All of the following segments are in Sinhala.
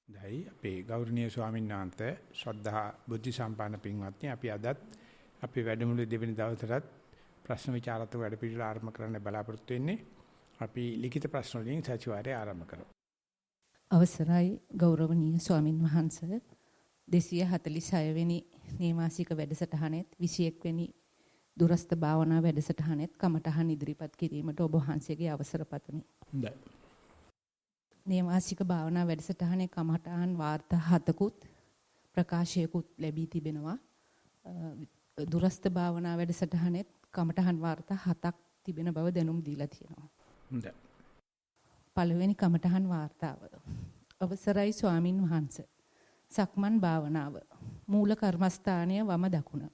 දැයි අපේ ගෞරවනීය ස්වාමීන් වහන්සේ ශ්‍රද්ධා බුද්ධ සම්පන්න පින්වත්නි අපි අදත් අපේ වැඩමුළුවේ දෙවෙනි දවසටත් ප්‍රශ්න විචාරාත්මක වැඩපිළිවෙල ආරම්භ කරන්න බලාපොරොත්තු වෙන්නේ. අපි ලිඛිත ප්‍රශ්න වලින් සතිವಾರය ආරම්භ කරමු. අවසරයි ගෞරවනීය ස්වාමින් වහන්සේ 246 වෙනි නේවාසික වැඩසටහනෙත් 21 වෙනි දුරස්ත භාවනා වැඩසටහනෙත් කමඨහන් ඉදිරිපත් කිරීමට ඔබ වහන්සේගේ අවසර පතමි. හොඳයි. නේවාසික භාවනා වැඩසටහනේ කමඨහන් වාර්තා 7කුත් ප්‍රකාශයකුත් ලැබී තිබෙනවා. දුරස්ත භාවනා වැඩසටහනෙත් කමඨහන් වාර්තා 7ක් තිබෙන බව දැනුම් දීලා තියෙනවා. හොඳයි. පළවෙනි කමඨහන් වාර්තාව. අවසරයි ස්වාමින් වහන්සේ. සක්මන් භාවනාව. මූල කර්මස්ථානය වම දකුණ.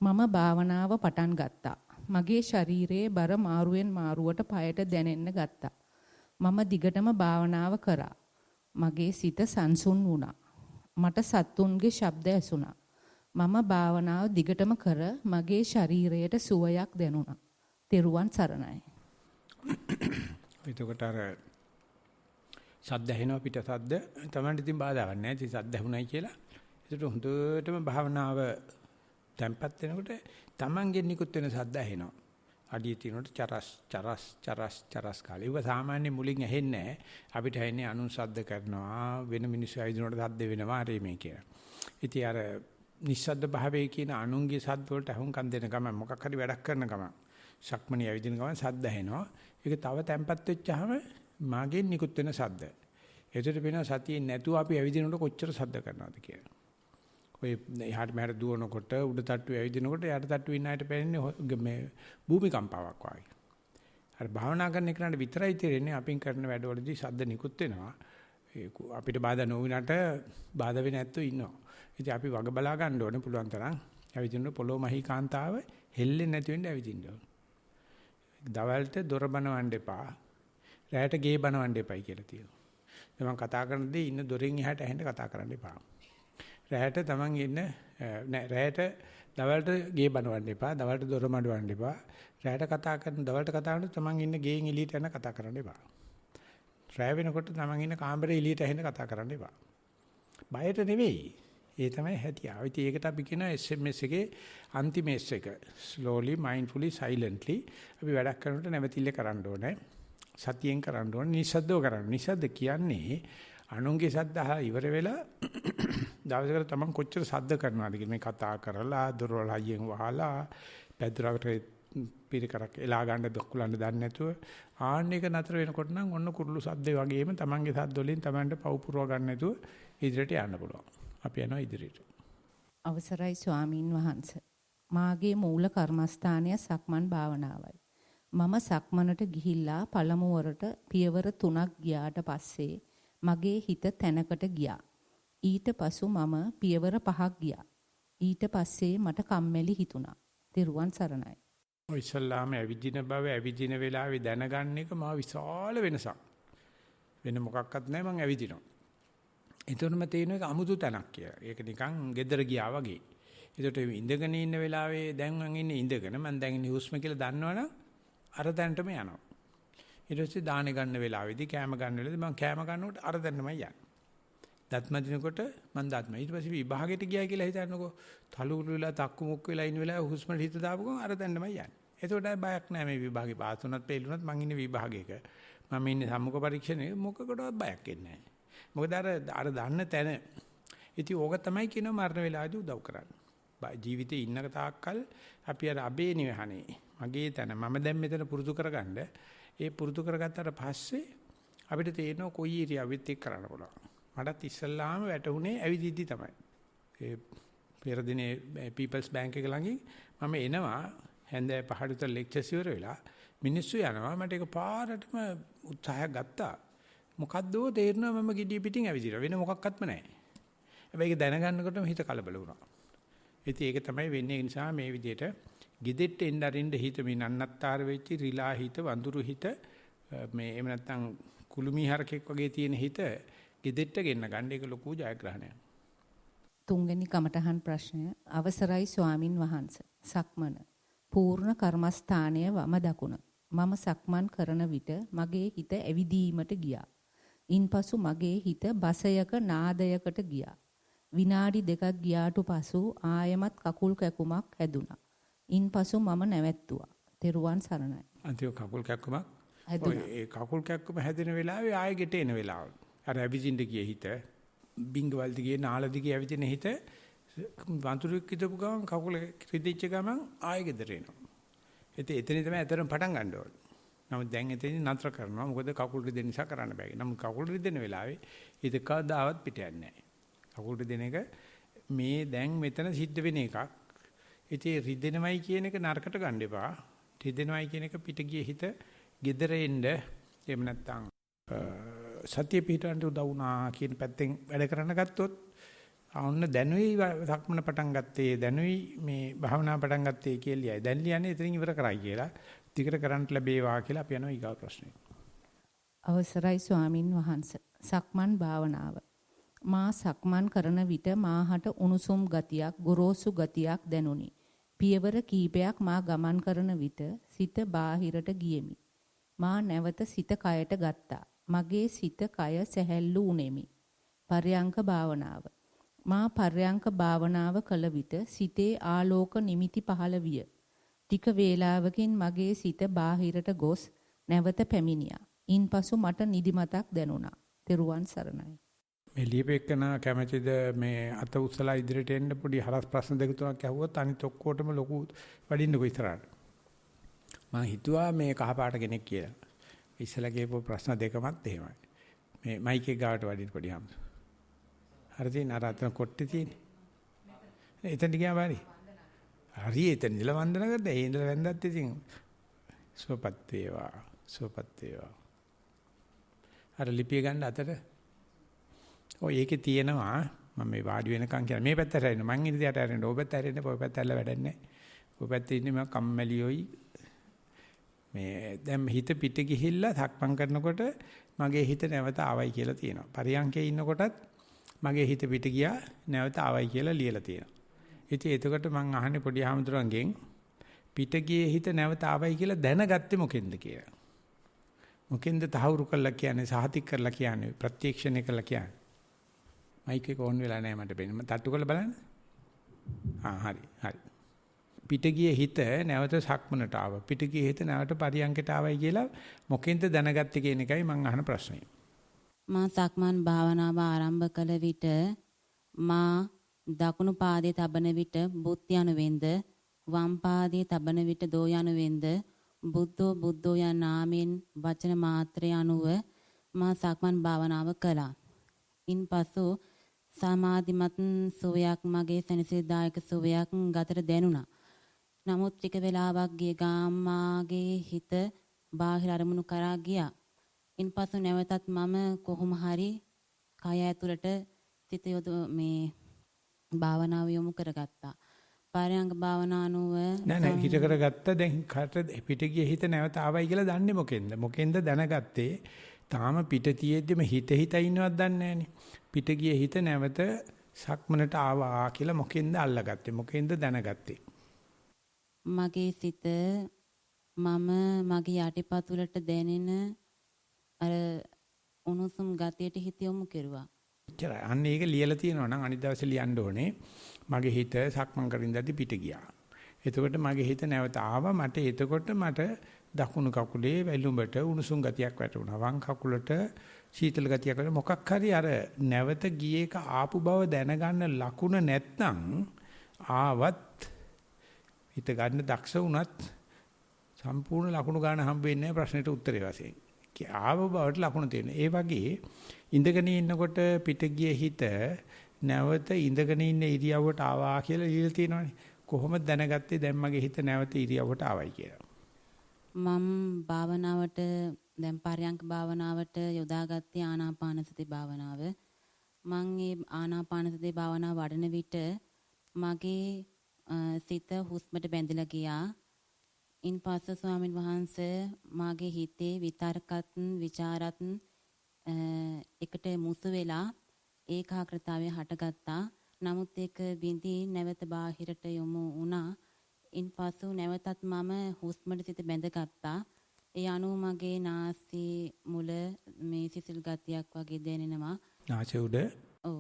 මම භාවනාව පටන් ගත්තා. මගේ ශරීරයේ බර මාරුවෙන් මාරුවට පයට දැනෙන්න ගත්තා. මම දිගටම භාවනාව කරා. මගේ සිත සංසුන් වුණා. මට සත්තුන්ගේ ශබ්ද ඇසුණා. මම භාවනාව දිගටම කර මගේ ශරීරයට සුවයක් දැනුණා. තෙරුවන් සරණයි. එතකොට අර සද්ද ඇහෙනවා පිට සද්ද තමයි ඉතින් බාධාවක් නැහැ. ඉතින් සද්ද ඇහුණයි කියලා. ඒකට හොඳටම භාවනාව තැම්පත් වෙනකොට Tamangen නිකුත් වෙන සද්ද ඇහෙනවා. අඩිය තියෙනකොට චරස් චරස් චරස් චරස් කාලේ. ඒක සාමාන්‍ය මුලින් ඇහෙන්නේ නැහැ. අපිට ඇහෙන්නේ අනුන් සද්ද කරනවා වෙන මිනිස්සු ඇවිදිනකොට සද්ද වෙනවා හරි මේ කියලා. ඉතින් අර නිස්සද්ද භාවයේ කියන අනුන්ගේ සද්ද වලට අහුම්කම් දෙන ගමන් මොකක් හරි වැඩක් කරන ගමන් ශක්මණී ඇවිදින ගමන් සද්ද ඇහෙනවා. ඒක තව තැම්පත් වෙච්චාම මාගෙන් නිකුත් වෙන සද්ද. ඒකට වෙනවා සතියේ නැතුව අපි ඇවිදිනකොට කොච්චර සද්ද කරනවද කියලා. ඔය එහාට මෙහාට දුවනකොට උඩ තට්ටුවේ ඇවිදිනකොට යට තට්ටුවේ ඉන්න අයට පැන්නේ මේ භූමිකම්පාවක් වගේ. අර භාවනා කරන එකට විතරයි තේරෙන්නේ අපින් කරන වැඩවලදී සද්ද නිකුත් වෙනවා. අපිට බාධා නොවුනට බාධා වෙන්නේ නැත්තෝ ඉන්නවා. ඉතින් අපි වග බලා ගන්න ඕනේ පුළුවන් තරම් ඇවිදිනකොට පොළොව මහී කාන්තාව හෙල්ලෙන්නේ නැති වෙන්න ඇවිදින්න ඕනේ. දවල්ට දොර බනවන්න එපා. රැයට ගේ බනවන්න එපයි කියලා තියෙනවා. මම කතා කරනදී ඉන්න දොරෙන් එහාට ඇහෙන්න කතා කරන්න එපා. රැයට තමන් ඉන්න නෑ රැයට දවල්ට ගේ බනවන්න එපා. දවල්ට දොර මඩවන්න එපා. රැයට කතා කරන දවල්ට කතා කරනකොට තමන් ඉන්න ගෙයින් එළියට යන කතා කරන්න එපා. රැය වෙනකොට තමන් ඉන්න කාමරේ එළියට ඇහෙන්න කතා කරන්න එපා. බයට නෙවෙයි. ඒ තමයි හැටියාව. ඉතින් ඒකට අපි කියන SMS එකේ අන්තිම S එක slowly mindfully silently අපි වැඩක් කරනකොට නැවතිල්ල කරන්න ඕනේ. සතියෙන් කරන්න ඕනේ. නිස්සද්දව කරන්න. නිස්සද්ද කියන්නේ අනුන්ගේ සද්ද අහලා ඉවර වෙලා දවසකට තමන් කොච්චර සද්ද කරනවද කියලා මේ කතා කරලා දොරවල් හයියෙන් වහලා පැදුරකට පිරිකරක් එලා ගන්න දොක්කුලන්න දන්නේ නැතුව ආන්න එක නතර වෙනකොට නම් ඔන්න කුරුළු සද්දේ වගේම තමන්ගේ සද්ද වලින් තමන්ට පව් පුරව ගන්න නැතුව ඉදිරියට යන්න පුළුවන්. අපි යනවා ඉදිරියට. අවසරයි ස්වාමින් වහන්සේ. මාගේ මූල කර්මස්ථානය සක්මන් භාවනාවයි. මම සක්මනට ගිහිල්ලා පළමු වරට පියවර 3ක් ගියාට පස්සේ මගේ හිත තැනකට ගියා. ඊට පසු මම පියවර 5ක් ගියා. ඊට පස්සේ මට කම්මැලි හිතුණා. තෙරුවන් සරණයි. ඔය ඉස්ලාම ඇවිදින බව ඇවිදින වෙලාවේ දැනගන්න එක මා විශාල වෙනසක්. වෙන මොකක්වත් නැහැ මං ඇවිදිනවා. ඒතරම තේරෙන එක අමුතු තැනක් කියලා. ඒක නිකන් ගෙදර ගියා වගේ. ඒකට ඉඳගෙන ඉන්න වෙලාවේ දැන් මං ඉන්නේ ඉඳගෙන මං දැන් ඉන්නේ හුස්ම කියලා දන්නවනම් අර තැනටම යනවා. ඊට පස්සේ දාහනේ ගන්න වෙලාවේදී කෑම ගන්න වෙලාවේදී මං කෑම ගන්නකොට අර තැනටමයි යන්නේ. දත්ම දිනකොට මං දත්ම ඊට පස්සේ විභාගෙට ගියා කියලා හිතන්නකෝ. තලුරු වෙලා තක්කු මුක් වෙලා ඉන්න වෙලාවේ හුස්මට හිත දාපු ගමන් අර තැනටමයි යන්නේ. ඒකට බයක් නැහැ මේ විභාගේ පාස් වුණත් ෆේල් වුණත් මං ඉන්නේ විභාගයක. මම ඉන්නේ සම්මුඛ පරීක්ෂණේ මොකකටවත් බයක් එන්නේ නැහැ. මොකද අර දන්න තැන. ඉතින් ඕක තමයි කියනවා මරණ වෙලාවේදී උදව් කරන්නේ. ජීවිතේ ඉන්න තාක්කල් අපි අර අබේ නිවහනේ. මගේ තැන මම දැන් මෙතන පුරුදු කරගන්න. ඒ පුරුදු කරගත්තාට පස්සේ අපිට තේරෙනවා කොයි ඉරියව්වෙත් එක්ක කරන්න පුළුවන්. මටත් ඉස්සල්ලාම වැටුනේ ඇවිදිද්දි තමයි. ඒ පෙර දිනේ People's Bank එක ළඟින් මම එනවා හැන්දෑ පහකට ලෙක්චර්ස් ඉවර වෙලා මිනිස්සු යනවා මට ඒක පාරටම උත්සාහයක් ගත්තා. මොකද්දෝ තේරෙනවා මම gediy පිටින් ඇවිදිනවා. වෙන මොකක්වත්ම නැහැ. හැබැයි ඒක දැනගන්නකොටම හිත කලබල වුණා. ඉතින් ඒක තමයි වෙන්නේ. ඒ නිසා මේ විදිහට gidette එන්න අරින්න හිත මේ නන්නත්තර වෙච්ච රිලා හිත වඳුරු හිත මේ එහෙම නැත්නම් කුළුමි හරකෙක් වගේ තියෙන හිත gidette ගෙන්න ගන්න එක ලොකු ජයග්‍රහණයක්. තුන්වෙනි කමඨහන් ප්‍රශ්නය. අවසරයි ස්වාමින් වහන්සේ. සක්මන පූර්ණ කර්මස්ථානය වම දකුණ. මම සක්මන් කරන විට මගේ හිත ඇවිදීමට ගියා. ඉන්පසු මගේ හිත බසයක නාදයකට ගියා. විනාඩි 2ක් ගියාට පසු ආයමත් කකුල් කැකුමක් හැදුනා. ඉන්පසු මම නැවැත්තුවා. තෙරුවන් සරණයි. අන්තිම කකුල් කැක්කමක් හැදුනා. ඒ කකුල් කැක්කම හැදෙන වෙලාවේ ආයෙ ගෙට එන වෙලාව. අර ඇවිදින්න ගිය හිත බින්ගවල් දිගේ නාල දිගේ ඇවිදින හිත වතුරක් කිදපු ගමන් කකුල රිදිච්ච ගමන් ආයෙ ගෙදර එනවා. එතන තමයි අතරම පටන් ගන්න ඕනේ. නමුත් දැන් එතනින් නතර කරනවා. මොකද කකුල් රිදෙන නිසා කරන්න බෑ. නමුත් කකුල් රිදෙන වෙලාවේ හිත කවදාවත් පිට යන්නේ නැහැ. කකුල් රිදෙන එක මේ දැන් මෙතන සිද්ධ වෙන එකක්. ඉතින් රිදෙනවයි කියන එක නරකට ගන්න එපා. රිදෙනවයි කියන එක පිට ගිය හිත ගෙදර එන්න එහෙම නැත්නම් සතිය පිටවන්න උදව් වුණා කියන පැත්තෙන් වැඩ කරන්න ගත්තොත් ආන්න දැනුයි සක්මන පටන් ගත්තේ දැනුයි මේ භාවනා පටන් ගත්තේ කියලායි. දැන් ලියන්නේ එතනින් ඉවර කරයි කියලා. ටිකට කරන්න ලැබේවා කියලා අපි යනවා ඊගා ප්‍රශ්නේ. අවසරයි ස්වාමින් වහන්සේ. සක්මන් භාවනාව. මා සක්මන් කරන විට මාහට උණුසුම් ගතියක්, ගොරෝසු ගතියක් දැනුනි. පියවර කීපයක් මා ගමන් කරන විට සිත බාහිරට ගියෙමි. මා නැවත සිත කයට ගත්තා. මගේ සිත කය සැහැල්ලු උනේමි. පර්යංක භාවනාව. මා පර්යංක භාවනාව කළ විට සිතේ ආලෝක නිමිති පහළ විය. ටික වේලාවකින් මගේ සිත බාහිරට ගොස් නැවත පැමිණියා. ඉන්පසු මට නිදිමතක් දැනුණා. තෙරුවන් සරණයි. මේ ලියපෙකන කැමැතිද මේ අත උස්සලා ඉදිරියට එන්න පොඩි හරස් ප්‍රශ්න දෙක තුනක් අහුවොත් අනිත් ඔක්කොටම ලොකු වඩින්නකෝ ඉස්සරහට. මම හිතුවා මේ කහපාට කෙනෙක් කියලා. ඉස්සලා කියපු ප්‍රශ්න දෙකමත් එහෙමයි. මේ මයික් එක ගාවට වඩින්න පොඩි හම්ස. හරිද? නරතන කොට්ටේ තියෙන්නේ. එතනට ගියාම හරි. හරි එතන ඉඳලා වන්දන කරද්දී ඒ ඉඳලා වැන්දත් ඉතින් සුවපත් වේවා. සුවපත් වේවා. අර ලිපිය ගන්න අතට ඔය ඒකේ තියෙනවා මම මේ වාඩි වෙනකන් කියන මේ පැත්තට හැරෙන්න මං ඉඳි යට හැරෙන්න ඔය පැත්ත හැරෙන්න ඔය පැත්ත ඇල්ල වැඩක් නැහැ. ඔය පැත්තේ ඉන්නේ මම කම්මැලියෝයි මේ දැන් හිත පිට ගිහිල්ලා සක්මන් කරනකොට මගේ හිත නැවත ආවයි කියලා තියෙනවා. පරියංකේ ඉන්නකොටත් මගේ හිත පිට ගියා නැවත ආවයි කියලා ලියලා තියෙනවා. ඉතින් එතකොට මං අහන්නේ පොඩි ආමතුරුන්ගෙන් පිට ගියේ හිත නැවත ආවයි කියලා දැනගත්තේ මොකෙන්ද කියලා. මොකෙන්ද තහවුරු කළා කියන්නේ සාහිතික කරලා කියන්නේ ප්‍රත්‍යක්ෂණය කළා කියන්නේ. මයික් එක ඕන් වෙලා නැහැ මට පේන්නේ. මම තට්ටු කරලා බලන්න. හරි. පිට ගියේ හිත නැවත සක්මනට ආව. පිට ගියේ හිත නැවත පරියංකයට ආවයි කියලා මොකෙන්ද දැනගත්තේ කියන එකයි මම අහන ප්‍රශ්නේ. මා සක්මන් භාවනාව ආරම්භ කළ විට මා දකුණු පාදයේ තබන විට බුත් යනුවෙන්ද වම් පාදයේ තබන විට දෝ යනුවෙන්ද බුද්ධෝ යන නාමයෙන් වචන මාත්‍රය අනුව මා සක්මන් භාවනාව කළා. ඉන්පසු සමාධිමත් සුවයක් මගේ සැනසීමදායක සුවයක් ගතට දැනුණා. නමුත් ටික වෙලාවක් ගිය ගාමාගේ හිත බාහිර අරමුණු කරා ගියා. ඉන්පසු නැවතත් මම කොහොම හරි කය ඇතුළට සිත මේ භාවනාව යොමු කරගත්තා. පරයන්ක භාවනානුව නෑ හිත කරගත්ත දැන් කට පිට ගිය හිත නැවත ආවයි කියලා දන්නේ මොකෙන්ද? මොකෙන්ද දැනගත්තේ? තාම පිට තියෙද්දිම හිත ඉන්නවත් දන්නේ නෑනේ. පිට ගිය හිත නැවත සක්මනට ආවා කියලා මොකෙන්ද අල්ලගත්තේ? මොකෙන්ද දැනගත්තේ? මගේ සිත මම මගේ යටිපතුලට දැනෙන අර උණුසුම් ගතියට හිත යොමු කෙරුවා. එච්චරයි. අන්න ඒක ලියලා තියෙනවා නම් අනිත් දවසේ ලියන්න ඕනේ. මගේ හිත සක්මන් කරින් දැදි පිට ගියා. එතකොට මගේ හිත නැවත ආවා. එතකොට මට දකුණු කකුලේ වැලුඹට උණුසුම් ගතියක් වැටුණා. වම් කකුලට සීතල ගතියක් වැටුණා. මොකක් හරි අර නැවත ගියේ එක ආපු බව දැනගන්න ලකුණ නැත්නම් ආවත් හිත ගන්න දක්ෂ වුණත් සම්පූර්ණ ලකුණු ගන්න හම්බ වෙන්නේ නැහැ ප්‍රශ්නෙට උත්තරේ වශයෙන්. ආව බවට ලකුණු තියෙනවා. ඒ වගේ ඉඳගෙන ඉන්නකොට පිට ගිය හිත නැවත ඉඳගෙන ඉන්න ඉරියව්වට ආවා කියලා ලියලා තියෙනවානේ. කොහොමද දැනගත්තේ දැන් මගේ හිත නැවත ඉරියව්වට ආවයි කියලා? මම භාවනාවට දැන් පරයන්ක භාවනාවට යොදාගත්තේ ආනාපාන සති භාවනාව. මම මේ ආනාපාන සති භාවනාව වඩන විට මගේ සිත හුස්මට බැඳලා ගියා. ඉන්පස්සේ ස්වාමින් වහන්සේ මාගේ හිතේ විතර්කත් විචාරත් එකට මුසු වෙලා ඒකාග්‍රතාවය හටගත්තා. නමුත් ඒක බිඳී නැවත බාහිරට යොමු වුණා. ඉන්පසු නැවතත් මම හුස්මට සිත බැඳගත්තා. ඒ අනුව මගේ නාසයේ මුල මේ සිසිල් ගතියක් වගේ දැනෙනවා. නාසයේ උඩ. ඔව්.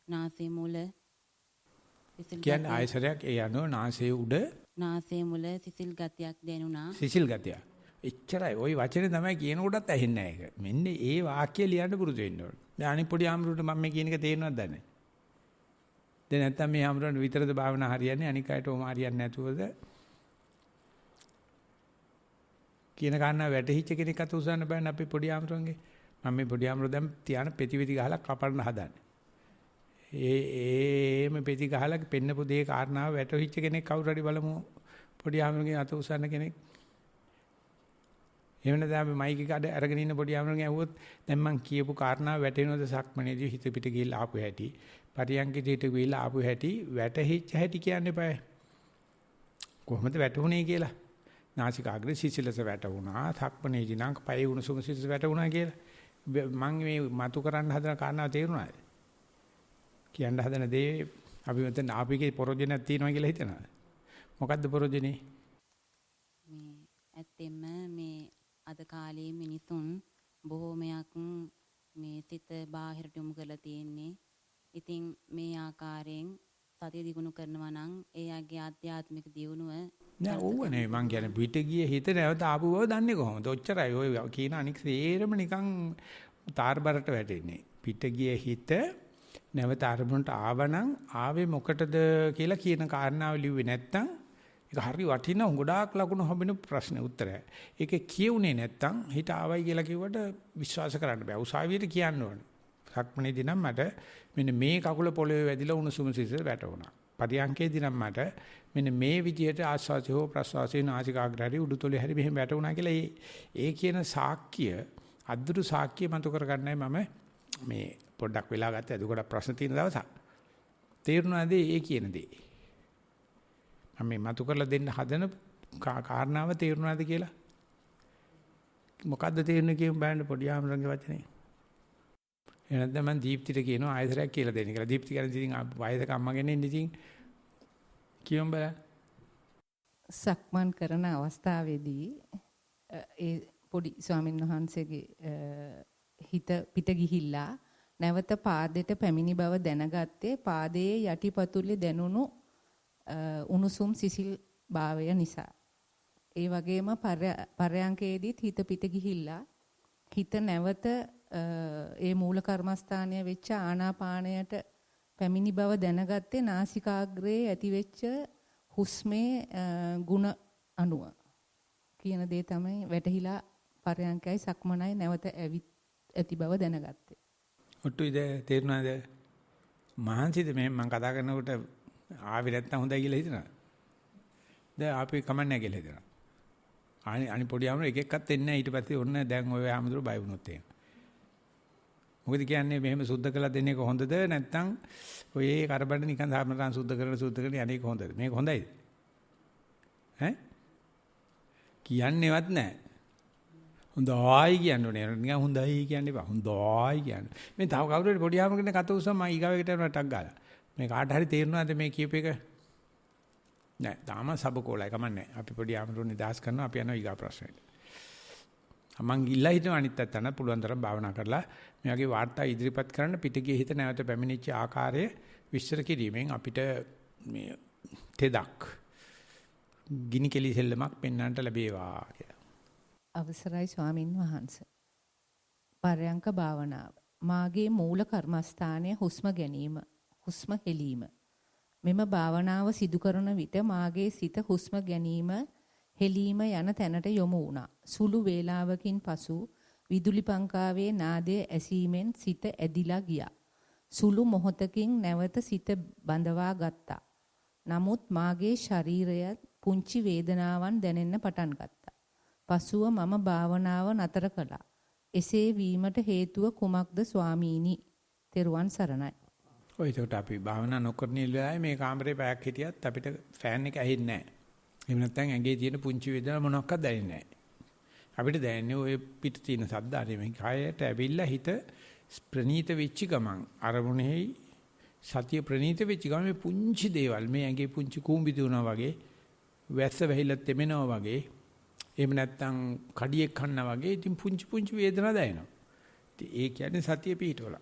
නාසයේ මුල සිසිල් කියන්නේ ආයසරයක් ඒ අනුව නාසයේ උඩ. නාසයේ මුල සිසිල් ගතියක් දැනුණා. සිසිල් ගතිය. එච්චරයි. ওই වචනේ තමයි කියන කොටත් ඇහෙන්නේ නැහැ ඒක. මෙන්න ඒ වාක්‍ය ලියන්න පුරුදු වෙන්න ඕනේ. දැන් අනිත් පොඩි ආම්රුට මම මේ කියන එක තේරෙනවද නැහැ. දැන් නැත්තම් මේ ආම්රුන්ට විතරද භාවනා හරියන්නේ අනික් අයට ඕම හරියන්නේ නැතුවද කියන කාරණා වැටහිච්ච කෙනෙක් අත උසන්න බෑනේ අපි පොඩි ආම්රුන්ගේ. මම මේ පොඩි ආම්රුව දැන් තියාන පෙති ගහලා කපන්න හදන්නේ. ඒම පෙති ගහලා පෙන්නපු දේ කාරණාව වැටහිච්ච කෙනෙක් කවුරු හරි බලමු පොඩි ආම්රුන්ගේ අත උසන්න කෙනෙක්. එහෙම නැත්නම් අපි මයික් එක අරගෙන ඉන්න පොඩි ආම්රුන්ගේ ඇහුවොත් දැන් මං කියපු කාරණාව වැටෙනවද සක්මනේදී හිත පිට ගිහිල්ලා ආපු හැටි පරියන්කේදී හිත ගිහිල්ලා ආපු හැටි වැටහිච්ච හැටි කියන්නේ බෑ. කොහොමද වැටුනේ කියලා. නාසිකාග්‍රේ සිසිලස වැටුණා. සක්මනේදී නම් පයේ උණුසුම සිසිලස වැටුණා කියලා. මං මේ මතු කරන්න හදන කාරණාව තේරුණාද? කියන්න හදන දේ අපි මෙතන ආපිකේ පොරොජනක් තියෙනවා කියලා හිතනවා. මොකද්ද පොරොජනේ? මේ ඇත්තෙම මේ අද කාලේ මිනිසුන් බොහෝමයක් මේ සිත බාහිරට යොමු කරලා තියෙන්නේ. ඉතින් මේ ආකාරයෙන් සතිය දිනු කරනවා නම් එයාගේ ආධ්‍යාත්මික දියුණුව නෑ ඕවනේ මං කියන්නේ පිට ගියේ හිත නැවත ආපු බව දන්නේ කොහොමද? ඔච්චරයි ඔය කියන අනික් සේරම නිකන් තාරබරට වැටෙන්නේ. පිට ගියේ හිත නැවත අරමුණට ආවනම් ආවේ මොකටද කියලා කියන කාරණාව ලිව්වේ නැත්තම් ඒක හරි වටිනා ගොඩාක් ලකුණු හම්බෙන ප්‍රශ්නේ උත්තරය. ඒකේ කියුනේ නැත්තම් හිත ආවයි කියලා කිව්වට විශ්වාස කරන්න බෑ. උසාවියට කියන්න ඕනේ. සක්මණේදී නම් මට මෙන්න මේ කකුල පොළවේ වැදිලා උණුසුම සිසිල් වැටුණා. පරියන්කේදී නම් මට මෙන්න මේ විදියට ආස්වාසය හෝ ප්‍රස්වාසයේ නාසිකාග්‍රහරි උඩුතොලේ හැරි මෙහෙම වැටුණා කියලා ඒ කියන සාක්කිය අද්දුරු සාක්කිය මතු කරගන්නයි මම මේ පොඩ්ඩක් වෙලා ගත්ත එතකොට ප්‍රශ්න තියෙන දවසක්. තේරුණාද ඒ කියන දේ? මම මේ මතු කරලා දෙන්න හදන කාරණාව තේරුණාද කියලා? මොකද්ද තේරුණේ කියමු බලන්න පොඩි ආමරංගේ වචනේ. එහෙනම් මම දීප්තිට කියනවා ආයතරයක් කියලා දෙන්න කියලා. දීප්ති කියන්නේ ඉතින් වයසක අම්මගෙන ඉන්නේ ඉතින් කියමු බලන්න. සක්මන් කරන අවස්ථාවේදී ඒ පොඩි ස්වාමීන් වහන්සේගේ හිත පිට ගිහිල්ලා නැවත පාදයට පැමිණි බව දැනගත්තේ පාදයේ යටිපතුලේ දැනුණු උණුසුම් සිසිල් භාවය නිසා. ඒ වගේම පරයන්කේදීත් හිත පිට ගිහිල්ලා හිත නැවත ඒ මූල කර්මස්ථානය වෙච්ච ආනාපානයට පැමිණි බව දැනගත්තේ නාසිකාග්‍රේ ඇතිවෙච්ච හුස්මේ ಗುಣ අණුව කියන දේ තමයි වැටහිලා පරයන්කයි සක්මනයි නැවත ඇති බව දැනගත්තේ. ඔට්ටුයිද තේරුණාද? මහන්සිද මේ මම කතා කරනකොට ආවෙ නැත්තම් හොඳයි කියලා හිතනවා. දැන් අපි කමන්නේ කියලා හිතනවා. අනි පොඩි ආමර එක එක්කත් එන්නේ නැහැ ඊට පස්සේ ඔන්න දැන් ඔය ආමතුරු බය වුණොත් එහෙම. මොකද කියන්නේ මෙහෙම සුද්ධ කළා දෙන එක හොඳද නැත්නම් ඔය කරබඩ නිකන් සාමරණ සුද්ධ කරලා යන්නේ හොඳද? මේක හොඳයිද? ඈ? කියන්නේවත් නැහැ. හොඳයි කියන්නේ නිකන් හොඳයි කියන්නේ බා. හොඳයි කියන්නේ. මේ තව කවුරු හරි පොඩි ආමරගෙන කත උසම මම ඊගාවෙකට යනවා ටක් ගාලා. මේ කාට හරි තේරුණාද මේ කියූප එක? නෑ තාම සබකෝලයි කමන්නේ. අපි පොඩි ආමරුන් නිදාස් කරනවා අපි යනවා ඊගා ප්‍රශ්නෙට. මං ගිල්ලා හිටව අනිත් පැත්තට පුළුවන් තරම් භාවනා කරලා මේ වගේ වාර්තා ඉදිරිපත් කරන්න පිටගියේ හිත නැවත පැමිණිච්ච ආකාරය විස්තර කිරීමෙන් අපිට මේ තෙදක් ගිනි කෙලි සෙල්ලමක් පෙන්වන්නට ලැබේවා කියලා. අවසරයි ස්වාමින් වහන්සේ. පරයන්ක භාවනාව. මාගේ මූල කර්මස්ථානයේ හුස්ම ගැනීම, හුස්ම හෙලීම. මෙම භාවනාව සිදු කරන විට මාගේ සිත හුස්ම ගැනීම හෙලීම යන තැනට යොමු වුණා. සුළු වේලාවකින් පසු විදුලි පංකාවේ නාදයේ ඇසීමෙන් සිත ඇදිලා ගියා. සුළු මොහොතකින් නැවත සිත බඳවා ගත්තා. නමුත් මාගේ ශරීරය පුංචි වේදනාවන් දැනෙන්න පටන් ගත්තා. පසුව මම භාවනාව නතර කළා. එසේ වීමට හේතුව කුමක්ද ස්වාමීනි? තෙරුවන් සරණයි. ඔය ඒකට අපි භාවනා නොකරන ඉල්ලයි මේ කාමරේ පැයක් හිටියත් අපිට ෆෑන් එක ඇහෙන්නේ නැහැ. එහෙම නැත්නම් ඇඟේ තියෙන පුංචි වේදනාවක් මොනක්වත් දැනෙන්නේ නැහැ. අපිට දැනෙන්නේ ඔය පිට තියෙන ශබ්ද අරෙමේ කයට ඇවිල්ලා හිත ප්‍රනීත වෙච්ච ගමන් අරමුණෙහි සතිය ප්‍රනීත වෙච්ච ගමන් මේ පුංචි දේවල් මේ ඇඟේ පුංචි කූඹි දුවනවා වගේ වැස්ස වැහිලා තෙමෙනවා වගේ එහෙම නැත්නම් කඩියෙක් කන්නා වගේ ඉතින් පුංචි පුංචි වේදනා දැනෙනවා. ඉතින් ඒ කියන්නේ සතිය පිහිටවල.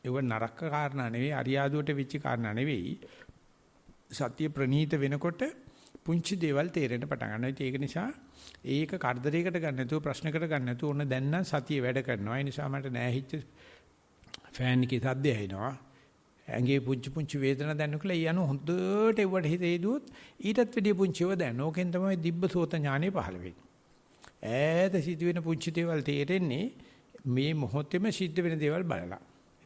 ඒව නරක කාරණා නෙවෙයි, අරියාදුවට වෙච්ච කාරණා නෙවෙයි. සතිය ප්‍රනීත වෙනකොට පුංචි දේවල් තේරෙන්න පටන් ගන්නවා. ඒක නිසා ඒක කරදරයකට ගන්න නැතුව ප්‍රශ්නකට ගන්න නැතුව ඕන දැන් නම් සතිය වැඩ කරනවා. ඒ නිසා මට නෑහිච්ච ෆෑන් එකේ සද්දය ඇහෙනවා. ඇඟේ පුංචි පුංචි වේදනා දැනෙනකොට ඒ යන හොඳට ඒවට හිත හේදුවොත් ඊටත් වැඩිය පුංචිව දැනෙන. ඕකෙන් තමයි දිබ්බසෝත ඥානෙ පහළ වෙන්නේ. ඈත සිදුවෙන පුංචි දේවල් තේරෙන්නේ මේ මොහොතේම සිද්ධ වෙන දේවල් බලලා.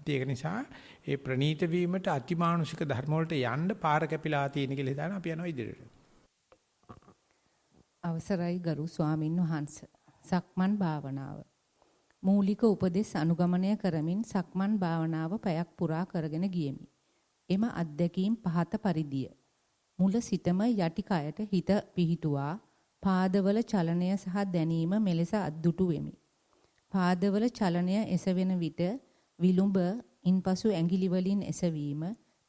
ඒක නිසා ඒ ප්‍රනීත වීමට අතිමානුෂික ධර්ම වලට යන්න පාර කැපිලා තියෙන කියලා හිතාන අපි යනවා ඉදිරියට. අවසරයි ගරු ස්වාමින් වහන්සේ. සක්මන් භාවනාව. මූලික උපදෙස් අනුගමනය කරමින් සක්මන් භාවනාව පැයක් පුරා කරගෙන ගියෙමි. එම අත්දැකීම් පහත පරිදිය. මුල සිටම යටි කයට හිත පිහිටුවා පාදවල චලනය සහ දැනීම මෙලෙස අද්දුටු වෙමි. පාදවල චලනය එසවෙන විට විලුඹ ඉන්පසු ඇඟිලි වලින් එසවීම,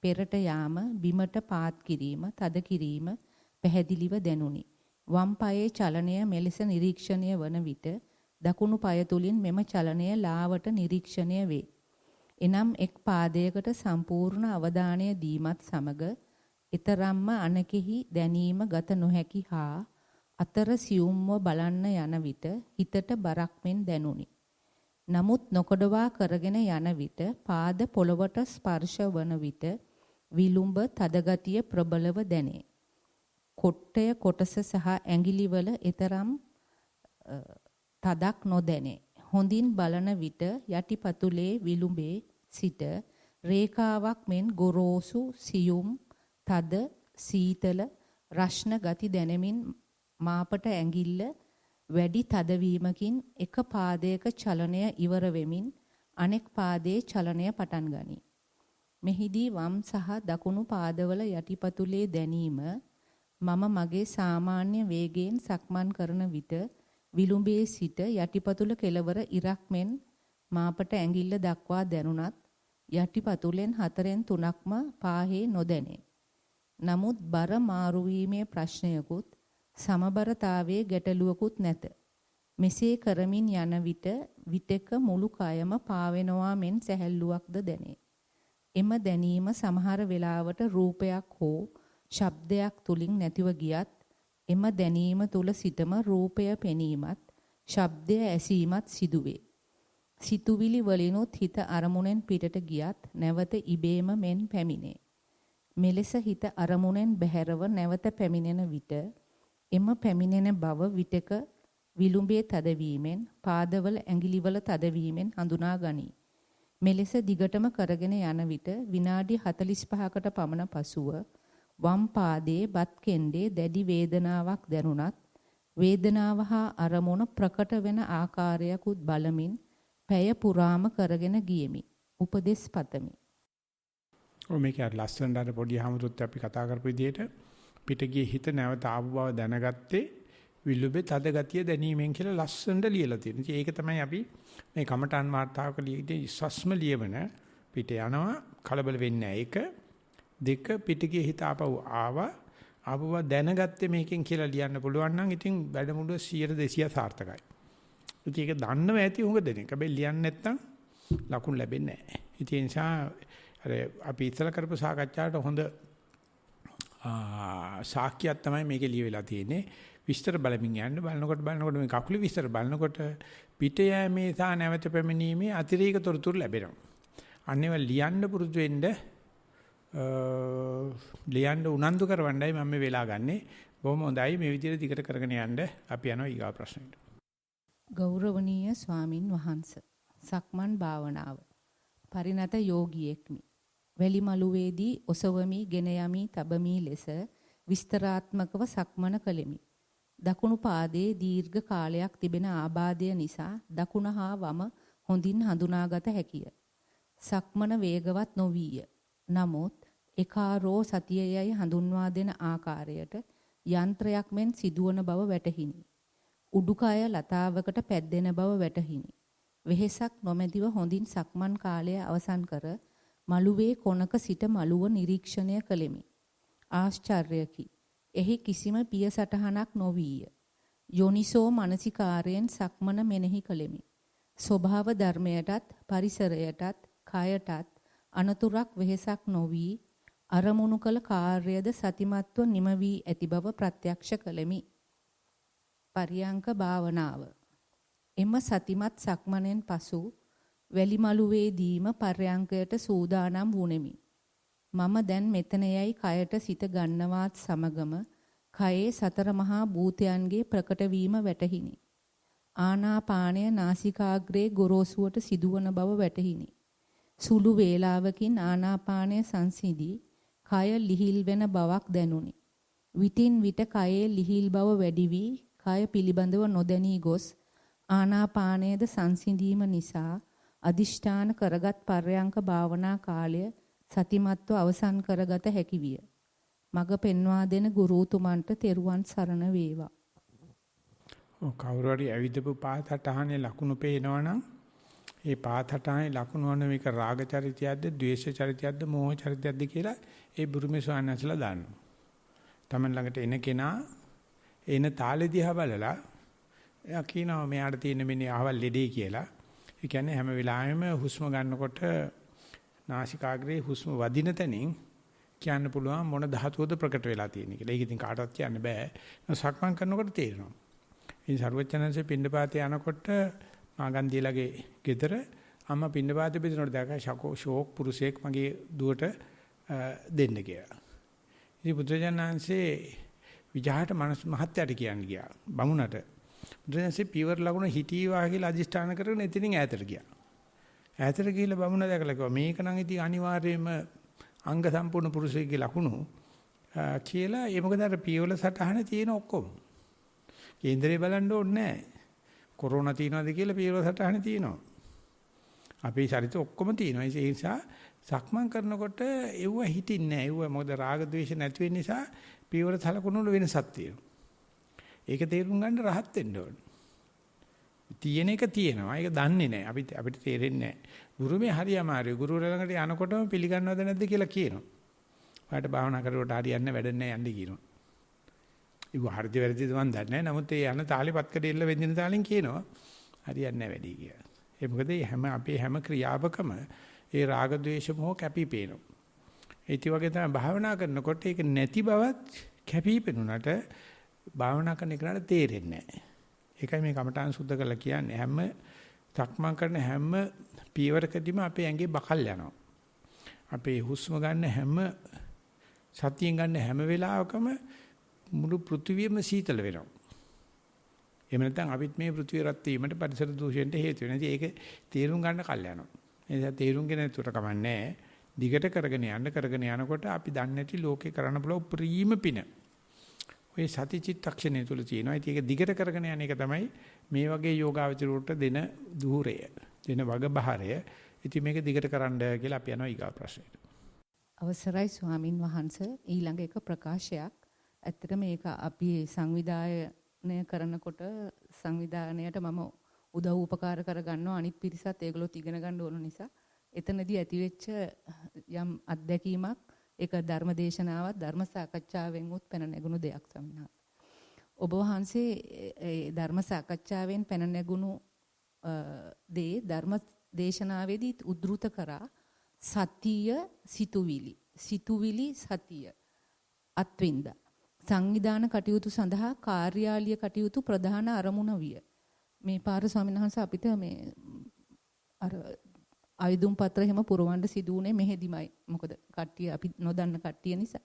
පෙරට යාම, බිමට පාත් කිරීම, තද කිරීම පැහැදිලිව දැනුනි. වම් පායේ චලනය මෙලෙස නිරීක්ෂණය වන විට දකුණු පාය තුලින් මෙම චලනය ලාවට නිරීක්ෂණය වේ. එනම් එක් පාදයකට සම්පූර්ණ අවධානය දීමත් සමග ඊතරම්ම අනකෙහි දැනීම ගත නොහැකි හා අතර සියුම්ව බලන්න යන විට හිතට බරක් මෙන් දැනුනි. නමුත් නොකඩවා කරගෙන යන විට පාද පොළවට ස්පර්ශ වන විට විලුඹ තදගතිය ප්‍රබලව දැනේ. කොට්ටය කොටස සහ ඇඟිලිවල ඊතරම් තදක් නොදැනේ. හොඳින් බලන විට යටිපතුලේ විලුඹේ සිට රේඛාවක් මෙන් ගොරෝසු, සියුම්, තද, සීතල, රස්න ගති දැනෙමින් මාපට ඇඟිල්ල වැඩි තදවීමකින් එක පාදයක චලනය ඉවර වෙමින් අනෙක් පාදයේ චලනය පටන් ගනී. මෙහිදී වම් සහ දකුණු පාදවල යටිපතුලේ දැනීම මම මගේ සාමාන්‍ය වේගයෙන් සක්මන් කරන විට විලුඹේ සිට යටිපතුල කෙළවර ඉරක් මෙන් මාපට ඇඟිල්ල දක්වා දැනුණත් යටිපතුලෙන් 4/3ක්ම පාහේ නොදැනේ. නමුත් බර මාරු වීමේ ප්‍රශ්නයකුත් සමබරතාවයේ ගැටලුවකුත් නැත. මෙසේ කරමින් යන විට විටක මුළු කයම පාවෙනවා මෙන් සැහැල්ලුවක්ද දැනේ. එම දැනීම සමහර වෙලාවට රූපයක් හෝ ශබ්දයක් තුලින් නැතිව ගියත් එම දැනීම තුල සිටම රූපය පෙනීමත් ශබ්දය ඇසීමත් සිදුවේ. සිතුවිලි වලිනුත් හිත අරමුණෙන් පිටට ගියත් නැවත ඉබේම මෙන් පැමිණේ. මෙලෙස හිත අරමුණෙන් බැහැරව නැවත පැමිණෙන විට එම පැමිණෙන බව විටක විලුඹේ තදවීමෙන් පාදවල ඇඟිලිවල තදවීමෙන් හඳුනා ගනී. මෙලෙස දිගටම කරගෙන යන විට විනාඩි 45කට පමණ පසුව වම් පාදයේ බත් කෙන්ඩේ දැඩි වේදනාවක් දැනුණත් වේදනාව හා අරමුණ ප්‍රකට වෙන ආකාරයකුත් බලමින් පැය පුරාම කරගෙන ගියෙමි. උපදෙස් පතමි. මේක ලස්සනට අර පොඩි හැමතුත් අපි කතා කරපු විදිහට පිටගියේ හිත නැවත ආපු බව දැනගත්තේ විලුඹේ තද ගතිය දැනීමෙන් කියලා ලස්සනට ලියලා තියෙනවා. ඒක තමයි අපි මේ කමඨාන් වාර්තාවක ලියදී ඉස්සස්ම ලියවන පිට යනවා කලබල වෙන්නේ නැහැ. ඒක දෙක පිටගියේ හිත ආපුව දැනගත්තේ මේකෙන් කියලා ලියන්න පුළුවන් නම් ඉතින් වැඩමුළුව 100 සාර්ථකයි. ඉතින් ඒක දන්නව ඇති උඟ දෙනෙක්. හැබැයි ලියන්නේ නැත්නම් ලකුණු ලැබෙන්නේ නැහැ. ඒ නිසා අර අපි ඉස්සලා කරපු සාකච්ඡාවට හොඳ සාක්කියක් තමයි මේකේ ලියවිලා තියෙන්නේ. විස්තර බලමින් යන්න බලනකොට මේ කකුලේ විස්තර බලනකොට පිට යෑමේ සහ නැවත පැමිණීමේ අතිරේක තොරතුරු ලැබෙනවා. අන්නේව ලියන්න පුරුදු වෙන්න ලියන්න උනන්දු කරවන්නයි මම මේ වෙලා ගන්නෙ. බොහොම හොඳයි මේ විදිහට දිගට කරගෙන යන්න. අපි යනවා ඊගා ප්‍රශ්නෙට. ගෞරවනීය ස්වාමින් වහන්සේ. සක්මන් භාවනාව. පරිණත යෝගියෙක්මි. වැලිමලුවේදී ඔසවමි, ගෙන යමි, තබමි ලෙස විස්තරාත්මකව සක්මන කළෙමි. දකුණු පාදයේ දීර්ඝ කාලයක් තිබෙන ආබාධය නිසා දකුණ හා වම හොඳින් හඳුනාගත හැකිය. සක්මන වේගවත් නොවිය. නමුත් ඒකාරෝ සතියයයි හඳුන්වා දෙන ආකාරයට යන්ත්‍රයක් මෙන් සිදුවන බව වැටහිණි. උඩුකය ලතාවකට පැද්දෙන බව වැටහිණි. වෙහෙසක් නොමැතිව හොඳින් සක්මන් කාලය අවසන් කර මළුවේ කොනක සිට මළුව නිරීක්ෂණය කළෙමි. ආශ්චර්යකි. එහි කිසිම පිය සටහනක් නොවිය. යෝනිසෝ මනසිකාරයෙන් සක්මන මෙනෙහි කළෙමි. ස්වභාව ධර්මයටත් පරිසරයටත් කයටත් අනතුරක් වෙහෙසක් නොවි අරමුණු කළ කාර්යද සතිමත්ව නිම වී ඇති බව ප්‍රත්‍යක්ෂ කළෙමි. පරියංක භාවනාව. එම සතිමත් සක්මනෙන් පසු වැලිමලුවේදීම පර්යංකයට සූදානම් වුනෙමි. මම දැන් මෙතන යයි කයට සිත ගන්නවත් සමගම කයේ සතර මහා භූතයන්ගේ ප්‍රකට වීම වැටහිනි. ආනාපානය නාසිකාග්‍රේ ගොරෝසුවට සිදුවන බව වැටහිනි. සුළු වේලාවකින් ආනාපානය සංසිඳී කය ලිහිල් වෙන බවක් දැනුනි. විටින් විට කයේ ලිහිල් බව වැඩි වී කය පිළිබඳව නොදැනී ගොස් ආනාපානයේද සංසිඳීම නිසා අදිෂ්ඨාන කරගත් පර්යංක භාවනා කාලය සතිමත්ව අවසන් කරගත හැකි විය. මග පෙන්වා දෙන ගුරුතුමන්ට තෙරුවන් සරණ වේවා. කවුරු හරි ඇවිදපු පාතටහනේ ලකුණු පේනවනම් ඒ පාතටහනේ ලකුණු වන මේක රාග චරිතයක්ද, ද්වේෂ චරිතයක්ද, මෝහ චරිතයක්ද කියලා ඒ බුරුමේ ස්වාමීන්වහන්සේලා දානවා. Taman ළඟට එන කෙනා එන තාලෙ දිහා බලලා එයා කියනවා මෙයාට තියෙන මෙන්න ආවල් ලෙඩේ කියලා. ඒ කියන්නේ හැම වෙලාවෙම හුස්ම ගන්නකොට නාසිකාග්‍රේ හුස්ම වදින තැනින් කියන්න පුළුවන් මොන ධාතුවද ප්‍රකට වෙලා තියෙන්නේ කියලා. ඒක ඉතින් කාටවත් කියන්න බෑ. සක්මන් කරනකොට තේරෙනවා. ඉතින් සරුවචනන්සේ පින්නපාතේ යනකොට මාගන්දියලගේ ගෙදර අම්මා පින්නපාතේ බෙදනකොට දැක්කා ෂෝක් පුරුෂයෙක් මගේ දුවට දෙන්න කියලා. ඉතින් බුදුරජාණන්සේ විජහට මහත්යට කියන්නේ ගියා. බමුණට. බුදුරජාණන්සේ පීවර ලකුණ හිටීවා කියලා අදිෂ්ඨාන කරගෙන එතනින් ඈතට ගියා. ඈතට ගිහිල්ලා බමුණ දැකලා කිව්වා මේක නම් ඉතින් අනිවාර්යයෙන්ම අංග සම්පූර්ණ පුරුෂයෙක්ගේ ලකුණු කියලා. ඒ මොකද අර පීවල සටහන තියෙන ඔක්කොම. කේන්දරේ බලන්න ඕනේ නැහැ. කොරෝනා තියනවාද කියලා පීවල සටහන තියෙනවා. අපේ ශරීරෙ ඔක්කොම තියෙනවා. ඒ නිසා සක්මන් කරනකොට එව්ව හිටින්නේ නැහැ. එව්ව මොකද රාග ද්වේෂ නැති වෙන නිසා පීවල සලකුණු වල වෙනසක් තියෙනවා. ඒක තේරුම් ගන්න රහත් වෙන්න ඕනේ. තියෙන එක තියෙනවා. ඒක දන්නේ නැහැ. අපිට තේරෙන්නේ නැහැ. ගුරුමේ හරි අමාරුයි. ගුරුවරයා ළඟට යනකොටම පිළිගන්නවද නැද්ද කියලා කියනවා. ඔයාලට භාවනා කරුවට හරියන්නේ වැඩක් නැහැ යන්න කියනවා. ඒක හරිද වැරදිද මන් දන්නේ නැහැ. නමුත් ඒ යන තාලේ පත්කඩේ ඉල්ල වෙන්දින තාලෙන් කියනවා හරියන්නේ නැහැ වැඩි කියලා. ඒ මොකද අපේ හැම ක්‍රියාවකම ඒ රාග ద్వේෂ මොහ කැපී පේනවා. ඒත් වගේ තමයි භාවනා කරනකොට ඒක නැති බවත් කැපී පෙනුනට භාවනා කරන එකට තේරෙන්නේ නැහැ. ඒකයි මේ කමඨාන් සුද්ධ කරලා කියන්නේ හැම සක්මන් කරන හැම පීවරකදීම අපේ ඇඟේ බකල් යනවා. අපේ හුස්ම ගන්න හැම සතියෙන් ගන්න හැම වෙලාවකම මුළු පෘථිවියම සීතල වෙනවා. එහෙම නැත්නම් අපිත් මේ පෘථිවිය රත් වීමට පරිසර දූෂණයට හේතු වෙනවා. ඉතින් ඒක තේරුම් ගන්න කල් යනවා. ඒ නිසා තේරුම් ගෙන නැතුවට කමන්නේ දිගට කරගෙන යනකොට අපි දන්නේ නැති ලෝකේ කරන්න පුළුවන් උපරිම පින. ඔය සති චිත්තක්ෂණය තුල තියෙනවා. ඉතින් ඒක දිගට කරගෙන යන එක තමයි මේ වගේ යෝගාවචරයට දෙන දුහුරය, දෙන වගබහරය. ඉතින් මේක දිගට කරන්න කියලා අපි යනවා ඊගා ප්‍රශ්නෙට. අවසරයි ස්වාමින් වහන්සේ ඊළඟ එක ප්‍රකාශයක්. ඇත්තටම මේක අපි සංවිධානය කරනකොට සංවිධානයට මම උදව් උපකාර කරගන්නවා. අනිත් පිරිසත් ඒගොල්ලොත් ඉගෙන ගන්න ඕන නිසා එතනදී ඇතිවෙච්ච යම් අත්දැකීමක් ඒක ධර්මදේශනාවක් ධර්ම සාකච්ඡාවෙන් උත් පැන නැගුණු දෙයක් සම්මා. ඔබ වහන්සේ ඒ ධර්ම සාකච්ඡාවෙන් පැන නැගුණු දේ ධර්ම දේශනාවේදී උද්දෘත කරා සතිය සිතුවිලි සතිය අත්විඳ සංවිධාන කටයුතු සඳහා කාර්යාලීය කටයුතු ප්‍රධාන අරමුණ විය. මේ පාර ස්වාමීන් වහන්සේ අපිට මේ අර ආයුධම් පත්‍ර හැම පුරවන්න සිදු වුණේ මෙහෙදිමයි. මොකද කට්ටිය අපි නොදන්න කට්ටිය නිසා.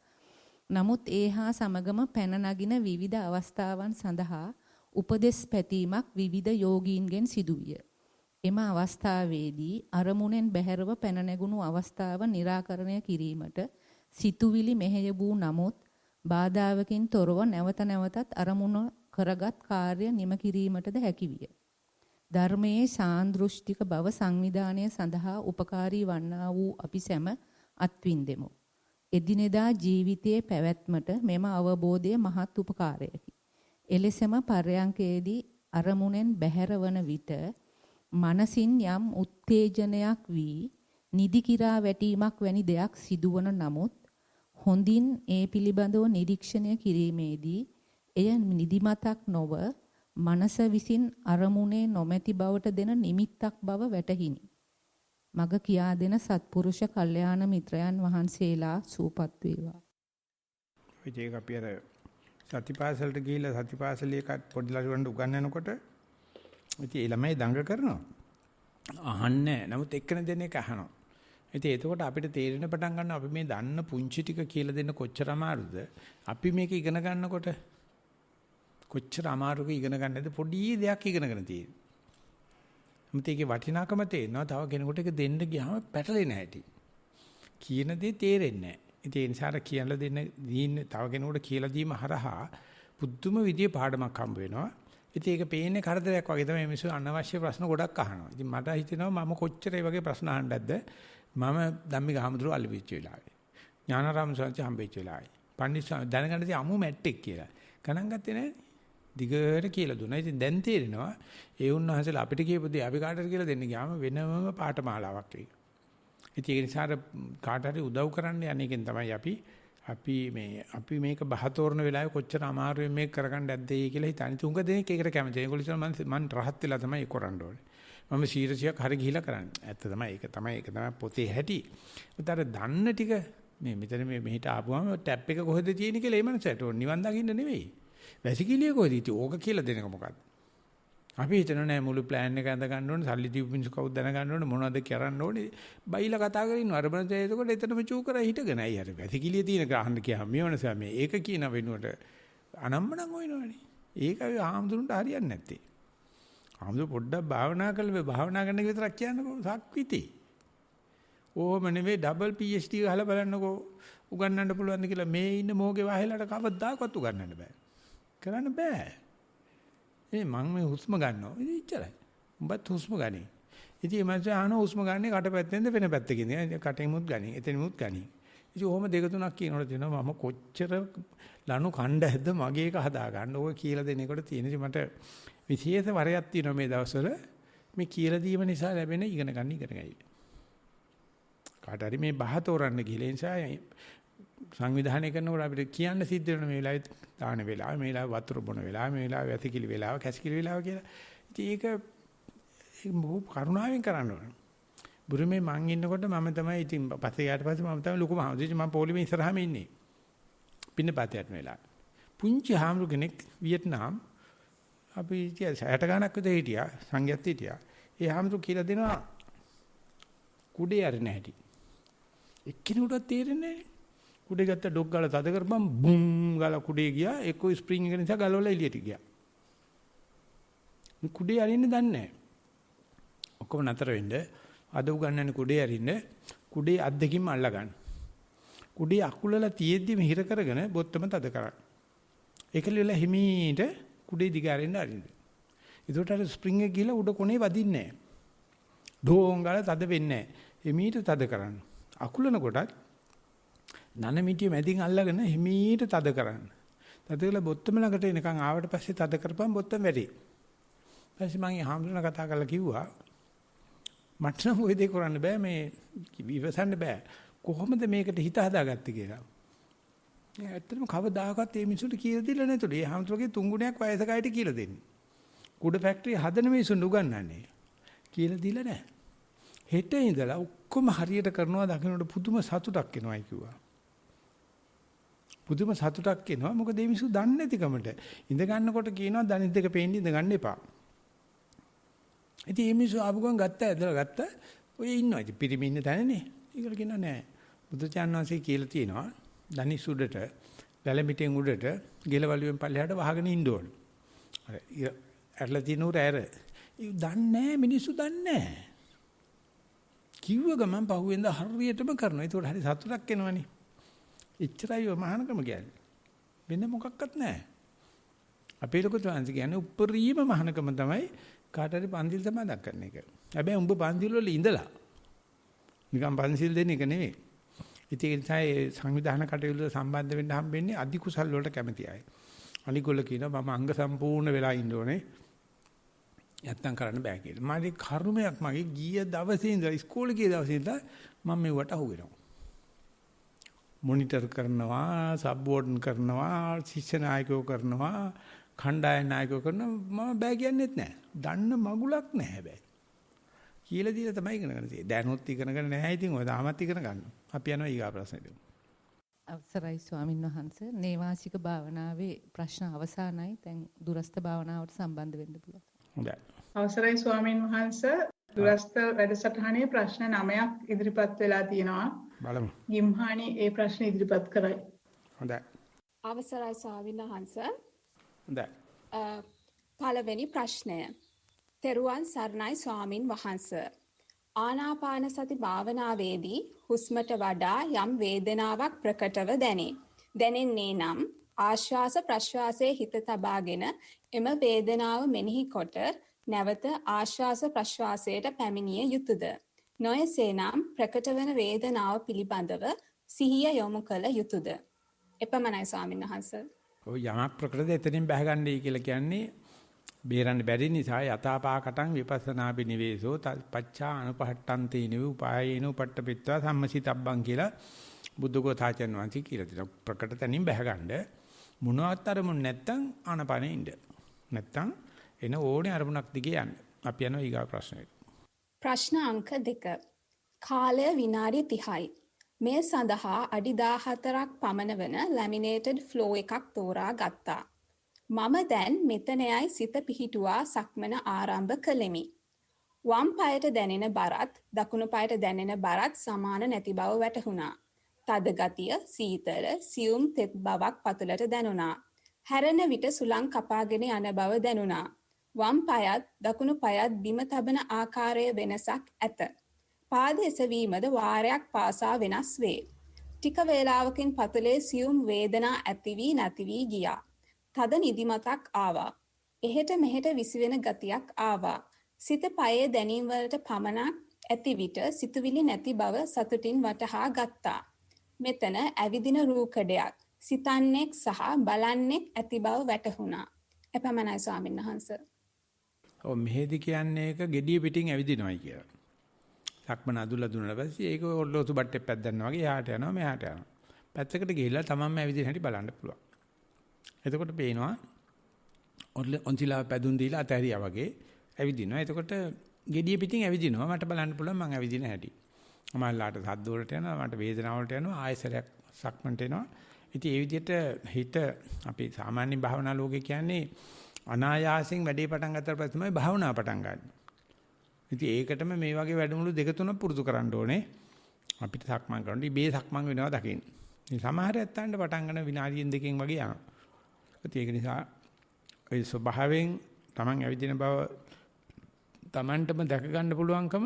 නමුත් ඒහා සමගම පැන නගින විවිධ අවස්ථාවන් සඳහා උපදෙස් පැතීමක් විවිධ යෝගීන්ගෙන් සිදුවිය. එම අවස්ථාවේදී අරමුණෙන් බැහැරව පැන නැගුණු අවස්ථාව निराකරණය කිරීමට සිතුවිලි මෙහෙය වූ නමුත් බාධාවකින් තොරව නැවත නැවතත් අරමුණ කරගත් කාර්ය නිම කිරීමටද හැකියිය. ධර්මයේ සාන්දෘෂ්ටික බව සංවිධානය සඳහා උපකාරී වන්නා වූ අපි සැම අත්විඳෙමු. එදිනෙදා ජීවිතයේ පැවැත්මට මෙම අවබෝධය මහත් උපකාරයකි. එලෙසම පර්යංකයේදී අරමුණෙන් බැහැර වන විට මනසින් යම් උත්තේජනයක් වී නිදි කිරා වැටීමක් වැනි දෙයක් සිදුවන නමුත් හොඳින් ඒ පිළිබඳව නිරීක්ෂණය කිරීමේදී එය නිදිමතක් නොව මනස විසින් අරමුණේ නොමැති බවට දෙන නිමිත්තක් බව වැටහිනි. මග කියා දෙන සත්පුරුෂ කල්යාණ මිත්‍රයන් වහන්සේලා සූපත් වේවා. ඒක අපි අර සතිපාසලට ගිහිල්ලා සතිපාසලේ පොඩි ළමයින්ට උගන්වනකොට ඉතින් ඒ ළමයි දඟ කරනවා. අහන්නේ නැහැ. නමුත් එක්කෙනෙක් දෙන්නේ අහනවා. ඉතින් එතකොට අපිට තේරෙන පටන් ගන්නවා අපි මේ දන්න පුංචි ටික කියලා දෙන්න කොච්චර අමාරුද? අපි මේක ඉගෙන ගන්නකොට කොච්චර අමාරුක ඉගෙන ගන්නද පොඩි දෙයක් ඉගෙනගෙන තියෙන්නේ. මොකද ඒකේ වටිනාකම තේරෙනවා. තව කෙනෙකුට ඒක දෙන්න ගියාම පැටලෙන්නේ නැහැටි. කියන දේ තේරෙන්නේ නැහැ. ඒ නිසා කියලා දෙන්න තව කෙනෙකුට කියලා දීම හරහා පුදුම විදිය පාඩමක් හම්බ වෙනවා. ඉතින් ඒක පේන්නේ කරදරයක් වගේ තමයි මිනිස්සු අනවශ්‍ය ප්‍රශ්න ගොඩක් අහනවා. ඉතින් මට හිතෙනවා මම කොච්චර මේ වගේ ප්‍රශ්න අහන්නද මම ධම්මික හමුදුර අල්ලවිච්ච වෙලාවේ. ඥානාරාම සාංශ හම්බෙච්ච වෙලාවේ. පණ්ඩිත දැනගන්නදී අමු මැට්ටෙක් කියලා. ගණන් ගත්තේ නැහැ. දිගට කියලා දුන්නා. ඉතින් දැන් තේරෙනවා ඒ උන්වහන්සේලා අපිට කියපු දේ අපි කාටද කියලා දෙන්න ගියාම වෙනම පාඨමාලාවක් ඒක. ඉතින් ඒ නිසා කාට හරි උදව් කරන්න යන එකෙන් තමයි අපි මේක බහතෝරන වෙලාවේ කොච්චර අමාරුවෙන් මේක කරගන්න ඇද්දේ කියලා හිතන්නේ. තුඟ දෙනෙක් ඒකට කැමති. ඒගොල්ලෝ කියනවා මම රහත් වෙලා තමයි ඒක කරන්න ඕනේ. මම ශීර්ෂයක් හරි ගිහිලා කරන්නේ. ඇත්ත තමයි ඒක තමයි පොතේ හැටි. උතර දන්න ටික මේ මෙතන මෙහිට ආපුවම ටැප් එක කොහෙද තියෙන්නේ කියලා ඒ මනසට ඕන නිවන් දකින්න නෙවෙයි. වැසිකිළිය කොහෙද ඉතින් ඕක කියලා දෙනක මොකද්ද? අපි හිතනවා නෑ මුළු ප්ලෑන් එක අඳ ගන්න ඕනේ සල්ලි දීපු මිනිස්සු කවුද දැන ගන්න ඕනේ මොනවද කරන්න ඕනේ බයිලා කතා කරගෙන ඉන්නවා. අර බනත එතකොට එතනම චූ කරා හිටගෙන අය හරි වැසිකිළිය තියෙන ගහන්න කියහම මේ වනස මේ ඒක කියන වෙනුවට අනම්මනම් හොයනවනේ. ඒකයි ආම්දුරුන්ට හරියන්නේ නැත්තේ. ආම්දුරු පොඩ්ඩක් භාවනා කළේ භාවනා කරන එක විතරක් කියන්නකෝ සක්විති. ඕම නෙවෙයි ඩබල් PhD ගහලා බලන්නකෝ උගන්නන්න පුළුවන්ද කියලා මේ ඉන්න මොෝගේ වහලට කවදාකවත් උගන්නන්න බෑ. කරන්න බෑ. මම මේ හුස්ම ගන්නවා. ඉතින් ඉච්චරයි. උඹත් හුස්ම ගනි. ඉතින් මම අහන හුස්ම ගන්නේ කටපැත්තෙන්ද වෙන පැත්තකින්ද? කටෙමුත් ගනි. එතනෙමුත් ගනි. ඉතින් ඔහොම දෙක තුනක් කියනකොට තියෙනවා මම කොච්චර ලනු කණ්ඩ හැද මගේ එක හදා ගන්න. ඕක කියලා දෙනකොට තියෙන ඉතින් මට විශේෂ වරයක් තියෙනවා මේ දවස්වල මේ කියලා දීම නිසා ලැබෙන ඉගෙන ගන්න. කාට හරි මේ බහ තෝරන්න ගිහලා නිසා සංවිධානය කරනකොට අපිට කියන්න සිද්ධ වෙන මේ වෙලාවේ දාන වෙලාව, මේ වෙලාවේ වතුර බොන වෙලාව, මේ වෙලාවේ වැසිකිලි වෙලාව, කැසිකිලි වෙලාව කියලා. ඉතින් ඒක බොහෝ කරුණාවෙන් කරන්න ඕනේ. බුරුමේ මං ඉන්නකොට මම තමයි ඉතින් පස්සේ යාට පස්සේ මම තමයි ලොකුම හාමුදුරුවෝ. මම පොලිමේ ඉස්සරහම ඉන්නේ. පින්නපාත යන වෙලාව. පුංචි හාමුදුරු කෙනෙක් වියට්නාම් අපි 60 ගණක් විතර හිටියා, සංඝයාත් හිටියා. ඒ හාමුදුරු කියලා දෙනවා කුඩේ අර නැහැටි. එක්කිනුටත් තේරෙන්නේ නැහැ. කුඩේ ගත්ත ඩොග් ගාලා තද කරපම් බුම් ගාලා කුඩේ ගියා. එක්ක ස්ප්‍රින්ග් එක නිසා ගලවලා එළියට ගියා. මේ කුඩේ අරින්න දන්නේ නැහැ. ඔක්කොම නතර වෙන්න අද උගන්නන්නේ කුඩේ අරින්න කුඩේ අත් දෙකින්ම අල්ලා ගන්න. කුඩේ අකුලලා තියෙද්දි මෙහිර කරගෙන බොත්තම තද කරන්න. ඒකලියලා හිමීට කුඩේ දිග අරින්න අරින්න. ඒකට අර ස්ප්‍රින්ග් එක ගිහලා උඩ කොනේ වදින්නේ නැහැ. ඩෝං ගාලා තද වෙන්නේ නැහැ. හිමීට තද කරන්න. අකුලන කොටත් නන මිටිය මැදින් අල්ලගෙන හිමීට තද කරන්න. තද කරලා බොත්තම ළඟට එනකන් ආවට පස්සේ තද කරපම් බොත්තම වැඩි. ඊපස්සේ මම හාමුදුරන කතා කරලා කිව්වා මට නම් ඔය දේ කරන්න බෑ මේ විවසන්න බෑ. කොහොමද මේකට හිත හදාගත්තේ කියලා. ඇත්තටම කවදාකවත් මේ මිනිසුන්ට කියලා දෙන්න නැතුළු. ඒ හාමුදුරගේ 3 ගුණයක් වයසක අයට කියලා දෙන්නේ. කුඩ ෆැක්ටරි හදන මිනිසුන් උගන්වන්නේ. කියලා දීලා නැහැ. හෙට ඉඳලා ඔක්කොම හරියට කරනවා දකින්නට පුදුම සතුටක් එනවායි කිව්වා. පුදුම සතුටක් එනවා. මොකද මේ මිනිස්සු දන්නේ නැතිකමට. ඉඳ ගන්නකොට කියනවා දණිත් දෙක පේන්න ඉඳ ගන්න එපා. ඉතින් මේ මිනිස්සු ආපු ගමන් ඇදලා ගත්ත. ඔය ඉන්නවා. ඉතින් පිරිමි ඉන්න තැනනේ. ඒකට කියනවා නෑ. බුදුචාන් වහන්සේ කියලා තියෙනවා දණිස් උඩට, වැලමිටෙන් උඩට, ගෙලවලුවෙන් පල්ලෙහාට වහගෙන ඉන්න ඕන. අර ඇරලා තියෙන උර ඇර. දන්නේ නෑ මිනිස්සු දන්නේ නෑ. කිව්ව ගමන් පහුවෙන්ද හරියටම කරනවා. ඒකට හරි සතුටක් එනවනේ. එච්චරයි ඔය මහානකම කියන්නේ. වෙන මොකක්වත් නැහැ. අපේ ලොකු ත්‍වංශ කියන්නේ උප්පරීම මහානකම තමයි කාට හරි පන්සිල් සමාදන් කරන එක. හැබැයි උඹ පන්සිල් වල ඉඳලා නිකන් පන්සිල් දෙන එක නෙවෙයි. ඉතින් ඒ නිසා ඒ සංවිධාන කටයුතු සම්බන්ධ වෙන්න හම්බෙන්නේ අධි කුසල් වලට කැමති අය. අනිගොල්ල කියනවා මම අංග සම්පූර්ණ වෙලා ඉන්න ඕනේ. නැත්තම් කරන්න බෑ කියලා. මාගේ කර්මයක් මගේ ගිය දවසේ ඉඳලා ඉස්කෝලේ ගිය දවසේ ඉඳලා මම මෙවට අහු වෙනවා. මොනිටර් කරනවා, සබ්බෝඩන් කරනවා, ශිෂ්‍ය නායකයෝ කරනවා, කණ්ඩායම් නායකයෝ කරන මම බෑ කියන්නේත් නැහැ. දන්න මගුලක් නැහැ හැබැයි. කියලා දීලා තමයි ඉගෙන ගන්න තියෙන්නේ. දැනුත් ඉගෙනගෙන නැහැ. ඉතින් ඔය තාමත් ඉගෙන ගන්න. අපි යනවා ඊගා ප්‍රශ්නෙට. අවසරයි ස්වාමින් වහන්සේ. නේවාසික භාවනාවේ ප්‍රශ්න අවසానයි. දැන් දුරස්ත භාවනාවට සම්බන්ධ වෙන්න පුළුවන්. හොඳයි. අවසරයි ස්වාමින් වහන්සේ. දුරස්ත වැඩසටහනේ ප්‍රශ්න 9ක් ඉදිරිපත් වෙලා තියෙනවා. බලමු. ගිම්හානි ඒ ප්‍රශ්න ඉදිරිපත් කරයි. හොඳයි. අවසරයි ස්වාමීන් වහන්සේ. හොඳයි. පළවෙනි ප්‍රශ්නය. තෙරුවන් සරණයි ස්වාමින් වහන්සේ. ආනාපාන සති භාවනාවේදී හුස්මට වඩා යම් වේදනාවක් ප්‍රකටව දැනේ. දැනෙන්නේ නම් ආශ්වාස ප්‍රශ්වාසයේ හිත තබාගෙන එම වේදනාව මෙනෙහි කොට නැවත ආශ්වාස ප්‍රශ්වාසයට පැමිණිය යුතුයද? නොයසේනම් ප්‍රකට වන වේදනාව පිළිබඳව සිහිය යොමු කළ යුතුයද? එපමණයි ස්වාමීන් වහන්සේ. ඔය යමක් ප්‍රකටද එතනින් බහගන්නයි කියලා කියන්නේ බේරන්න බැරි නිසා යථාපාකටං විපස්සනා බිනිවේසෝ පච්චා අනුපහට්ටන්ති නිවි උපායේන උපට්ඨපිත්වා සම්මසිතබ්බං කියලා බුද්ධඝෝසාචර්ය වංශී කියලා තියෙනවා. ප්‍රකට තැනින් බහගන්න මොනවත් අරමුණ නැත්තම් ආනපනෙ ඉන්න. නැත්තම් එන ඕනේ අරමුණක් දිගේ යන්න. අපි යනවා ඊගා ප්‍රශ්නෙට. ප්‍රශ්න අංක 2. කාලය විනාඩි 30යි. මේ සඳහා අඩි 14ක් පමණ වන ලැමිනේටඩ් ෆ්ලෝ එකක් තෝරා ගත්තා. මම දැන් මෙතනයයි සිත පිහිටුවා සක්මන ආරම්භ කළෙමි. වම් පායට දැනෙන බරත් දකුණු පායට දැනෙන බරත් සමාන නැති බව වැටහුණා. තද ගතිය, සීතල, සියුම් තෙත් බවක් පතුලට දැනුණා. හැරෙන විට සුළං කපාගෙන යන බව දැනුණා. වම් පායත් දකුණු පායත් බිම තබන ආකාරයේ වෙනසක් ඇත. පාද එසවීමද වාරයක් පාසා වෙනස් වේ. ටික වේලාවකින් පතුලේ සියුම් වේදනා ඇති වී නැති වී ගියා. තද නිදිමතක් ආවා. එහෙට මෙහෙට විසිවෙන ගතියක් ආවා. සිත පයේ දැනීම් වලට පමණක් ඇති විට සිතුවිලි නැති බව සතුටින් වටහා ගත්තා. මෙතන ඇවිදින රූකඩයක්, සිතන්නෙක් සහ බලන්නෙක් ඇති බව වැටහුණා. එපමණයි ස්වාමීන් වහන්සේ. ඔව් මෙහෙදි කියන්නේ ඒක gediya පිටින් ඇවිදිනවයි කියලා. සක්මන අදුලා දුන්නා පස්සේ ඒක ඔල්ලෝසු බට්ටේ පැද්දන්නා වගේ එහාට යනවා මෙහාට යනවා. පැත්තකට ගිහිල්ලා තමන්ම ඇවිදින හැටි බලන්න පුළුවන්. එතකොට පේනවා ඔන්තිලා පැදුම් දීලා අතහැරියා වගේ ඇවිදිනවා. එතකොට gediya පිටින් ඇවිදිනවා. මට බලන්න පුළුවන් මං ඇවිදින හැටි. මමලාට සද්ද වලට යනවා, මට වේදනාව වලට යනවා, ආයසරයක් සක්මන්ට එනවා. ඉතින් ඒ විදිහට හිත අපි සාමාන්‍ය භාවනා ලෝකේ කියන්නේ අනායාසයෙන් වැඩේ පටන් ගන්නතර පස්සේ තමයි භාවනාව පටන් ගන්න. ඉතින් ඒකටම මේ වගේ වැඩමුළු දෙක තුනක් පුරුදු කරන්න ඕනේ. අපිට සක්මන් කරනකොට ඉබේ සක්මන් වෙනවා දකින්න. ඉතින් සමහර ඇත්තන්ට පටන් ගන්න විනාඩියෙන් දෙකකින් වගේ යනවා. ඒක නිසා ඒ ස්වභාවයෙන් Taman ඇවිදින බව Tamanටම දැක ගන්න පුළුවන්කම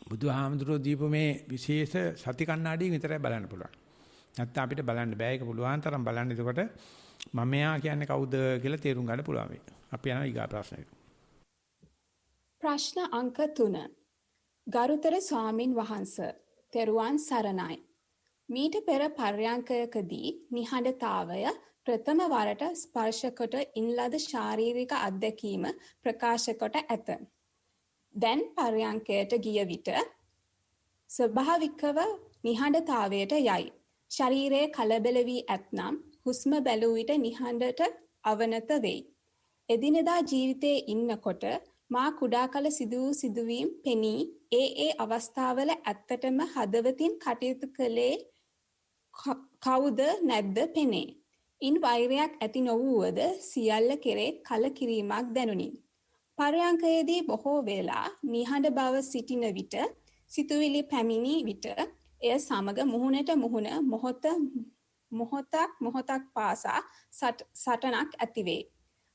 බුදුහාමුදුරුවෝ දීපු මේ විශේෂ සති කණ්ණාඩියෙන් විතරයි බලන්න පුළුවන්. නැත්නම් අපිට බලන්න බෑ. ඒක පුළුවන් තරම් බලන්න. එතකොට මමයා කියන්නේ කවුද කියලා තේරුම් ගන්න පුළුවන් වෙයි. අපි යනවා ඊගා ප්‍රශ්නෙට. ප්‍රශ්න අංක 3. ගරුතර ස්වාමින් වහන්සේ තෙරුවන් සරණයි. මීට පෙර පර්යංකයකදී නිහඬතාවය ප්‍රථම වරට ස්පර්ශ කොට ඉන්ලද ශාරීරික අත්දැකීම ප්‍රකාශ කොට ඇත. දැන් පර්යංකයට ගිය විට ස්වභාවිකව නිහඬතාවයට යයි. ශරීරයේ කලබල වී ඇතනම් හුස්ම බැලුව විට නිහඬට අවනත වෙයි. එදිනෙදා ජීවිතයේ ඉන්නකොට මා කුඩා කල සිදුවීම් පෙනී ඒ අවස්ථාවල ඇත්තටම හදවතින් කටයුතු කළේ කවුද නැද්ද පෙනේ. ඉන් වෛරයක් ඇති නොවුවද සියල්ල කෙරේ කලකිරීමක් දැනුනි. පර්යංකයේදී බොහෝ වේලා නිහඬ බව සිටින විට සිතුවිලි පැමිණි විට එය සමග මුහුණට මුහුණ මොහොතක් පාසා සටනක් ඇතිවේ.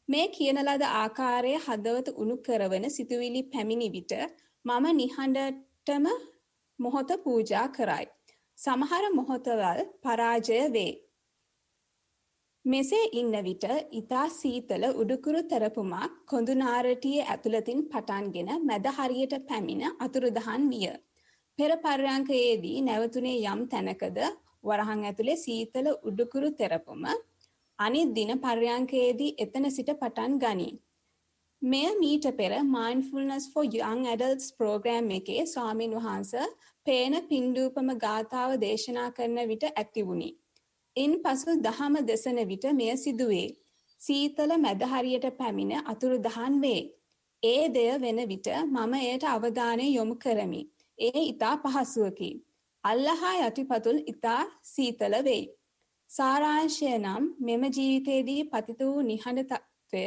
මේ කියන ලද ආකාරයේ හදවත උණු කරවන සිතුවිලි පැමිණි විට මම නිහඬටම මොහොත පූජා කරයි. සමහර මොහොතවල් පරාජය වේ. මෙසේ ඉන්න විට ඊතා සීතල උඩුකුරු තරපුමක් කොඳුනාරටියේ ඇතුළතින් පටන්ගෙන මැද හරියට පැමිණ අතුරුදහන් විය. පෙර පර්යංකයේදී නැවතුනේ යම් තැනකද වරහන් ඇතුලේ සීතල උඩුකුරු තරපුම අනිත් දින පර්යංකයේදී එතන සිට පටන් ගනී. මෙය මීට පෙර Mindfulness for Young Adults program එකේ ස්වාමින් වහන්සේ පේන පින්ඩූපම ගාථාව දේශනා කරන විට ඇති වුණි. ඉන්පසු දහම දෙසන විට මෙය සිදුවේ. සීතල මැද හරියට පැමිණ අතුරුදහන් වේ. ඒ දෙය වෙන විට මම එයට අවධානය යොමු කරමි. ඒ ඊතා පහසුවකි. අල්ලහා යටිපතුල් ඊතා සීතල වෙයි. සාරාංශය නම් මෙම ජීවිතයේදී පතිත වූ නිහඬ තත්වය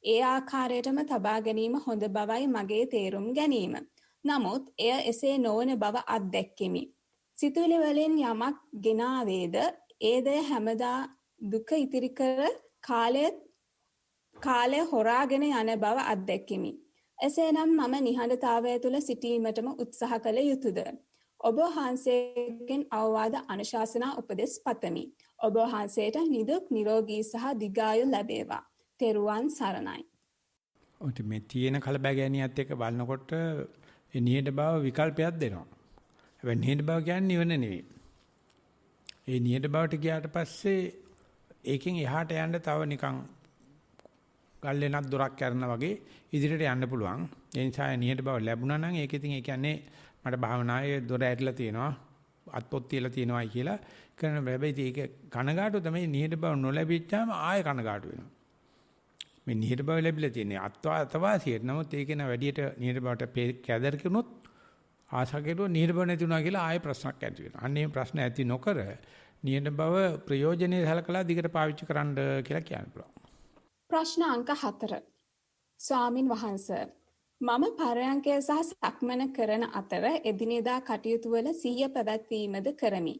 ඒ ආකාරයටම තබා ගැනීම හොඳ බවයි මගේ තේරුම් ගැනීම. නමුත් එය එසේ නොවන බව අත්දැක්කෙමි. සිතුවිලි වලින් යමක් ගෙනාවේද ඒද හැමදා දුක ඉතිරි කර කාලය හොරාගෙන යන බව අත්දැක්කෙමි. එසේනම් මම නිහඬතාවය තුළ සිටීමටම උත්සාහ කළ යුතුයද? ඔබ වහන්සේගෙන් අවවාද අනුශාසනා උපදෙස් පතමි. ඔබ වහන්සේට නිදුක් නිරෝගී සහ දීර්ඝායු ලැබේවා. තෙරුවන් සරණයි. ඔත මේ තියෙන කලබගෑනියත් එක්ක බලනකොට ඒ නිහඬ බව විකල්පයක් දෙනවා. හැබැයි නිහඬ බව කියන්නේ නිවන නෙවෙයි. ඒ නිහඬ බවට ගියාට පස්සේ ඒකෙන් එහාට යන්න තව නිකන් ගල්ලෙනක් දොරක් කරනා වගේ ඉදිරියට යන්න පුළුවන්. ඒ නිසා නිහඬ බව ලැබුණා නම් ඒක ඉතින් ඒ කියන්නේ මට භාවනායේ දොර ඇරිලා තියෙනවා, අත්පොත් තියලා තියෙනවායි කියලා කරන හැබැයි ඒක කනගාටු තමයි. නිහඬ බව නොලැබිච්චාම ආයෙ කනගාටු වෙනවා. මේ නිහඬ බව ලැබිලා තියෙන්නේ අත්වාසියට. නමුත් ඒක න වැඩියට නිහඬ බවට කැදර කෙරුණොත් ආශා කෙරුවොත් නිහඬ බව නැති වුණා කියලා ආයෙ ප්‍රශ්නක් ඇති වෙනවා. අන්න ඒ ප්‍රශ්න ඇති නොකර නිහඬ බව ප්‍රයෝජනෙයි සලකලා දිගට පාවිච්චි කරන්න කියලා කියන්න පුළුවන්. ප්‍රශ්න අංක 4. ස්වාමින් වහන්සේ මම පරයන්කය සහ සක්මන කරන අතර එදිනෙදා කටයුතු වල සිහිය පැවැත්වීමද කරමි.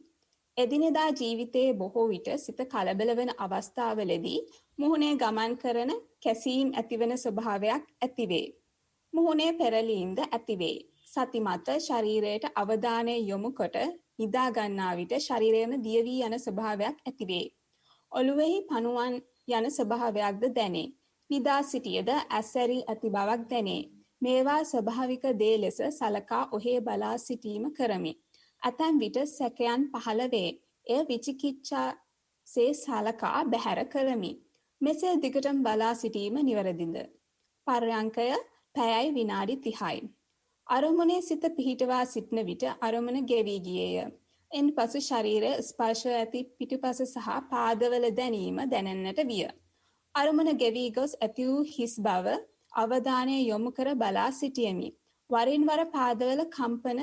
එදිනෙදා ජීවිතයේ බොහෝ විට සිත කලබල වන අවස්ථාවලදී මුහුණේ ගමන් කරන කැසීම් ඇතිවන ස්වභාවයක් ඇතිවේ. මුහුණේ පෙරලීම්ද ඇතිවේ. සතිමත් ශරීරයට අවධානය යොමු කොට නිදා ගන්නා විට ශරීරයම දිය වී යන ස්වභාවයක් ඇතිවේ. ඔළුවේහි පණුවන් යන ස්වභාවයක්ද දැනේ. නිදා සිටියද ඇස්සැරි ඇති බවක් දැනේ. මේවා ස්වභාවික දේ ලෙස සලකා ඔහේ බලා සිටීම කරමි. ඇතැම් විට සැකයන් පහළ වේ. එය විචිකිච්ඡාසේ සලකා බැහැර කරමි. මෙසේ දිගටම බලා සිටීම නිවැරදිද? පර්යංකය පැයයි විනාඩි 30යි. අරමුණේ සිත පිහිටවා සිටන විට අරමුණ ගෙවි ගියේය. එන්පසු ශරීරය ස්පර්ශ ඇති පිටුපස සහ පාදවල දැනීම දැනෙන්නට විය. අරමුණ ගෙවි ගොස් ඇති වූ හිස් බව අවධානය යොමු කර බලා සිටියමි. වරින් වර පාදවල කම්පන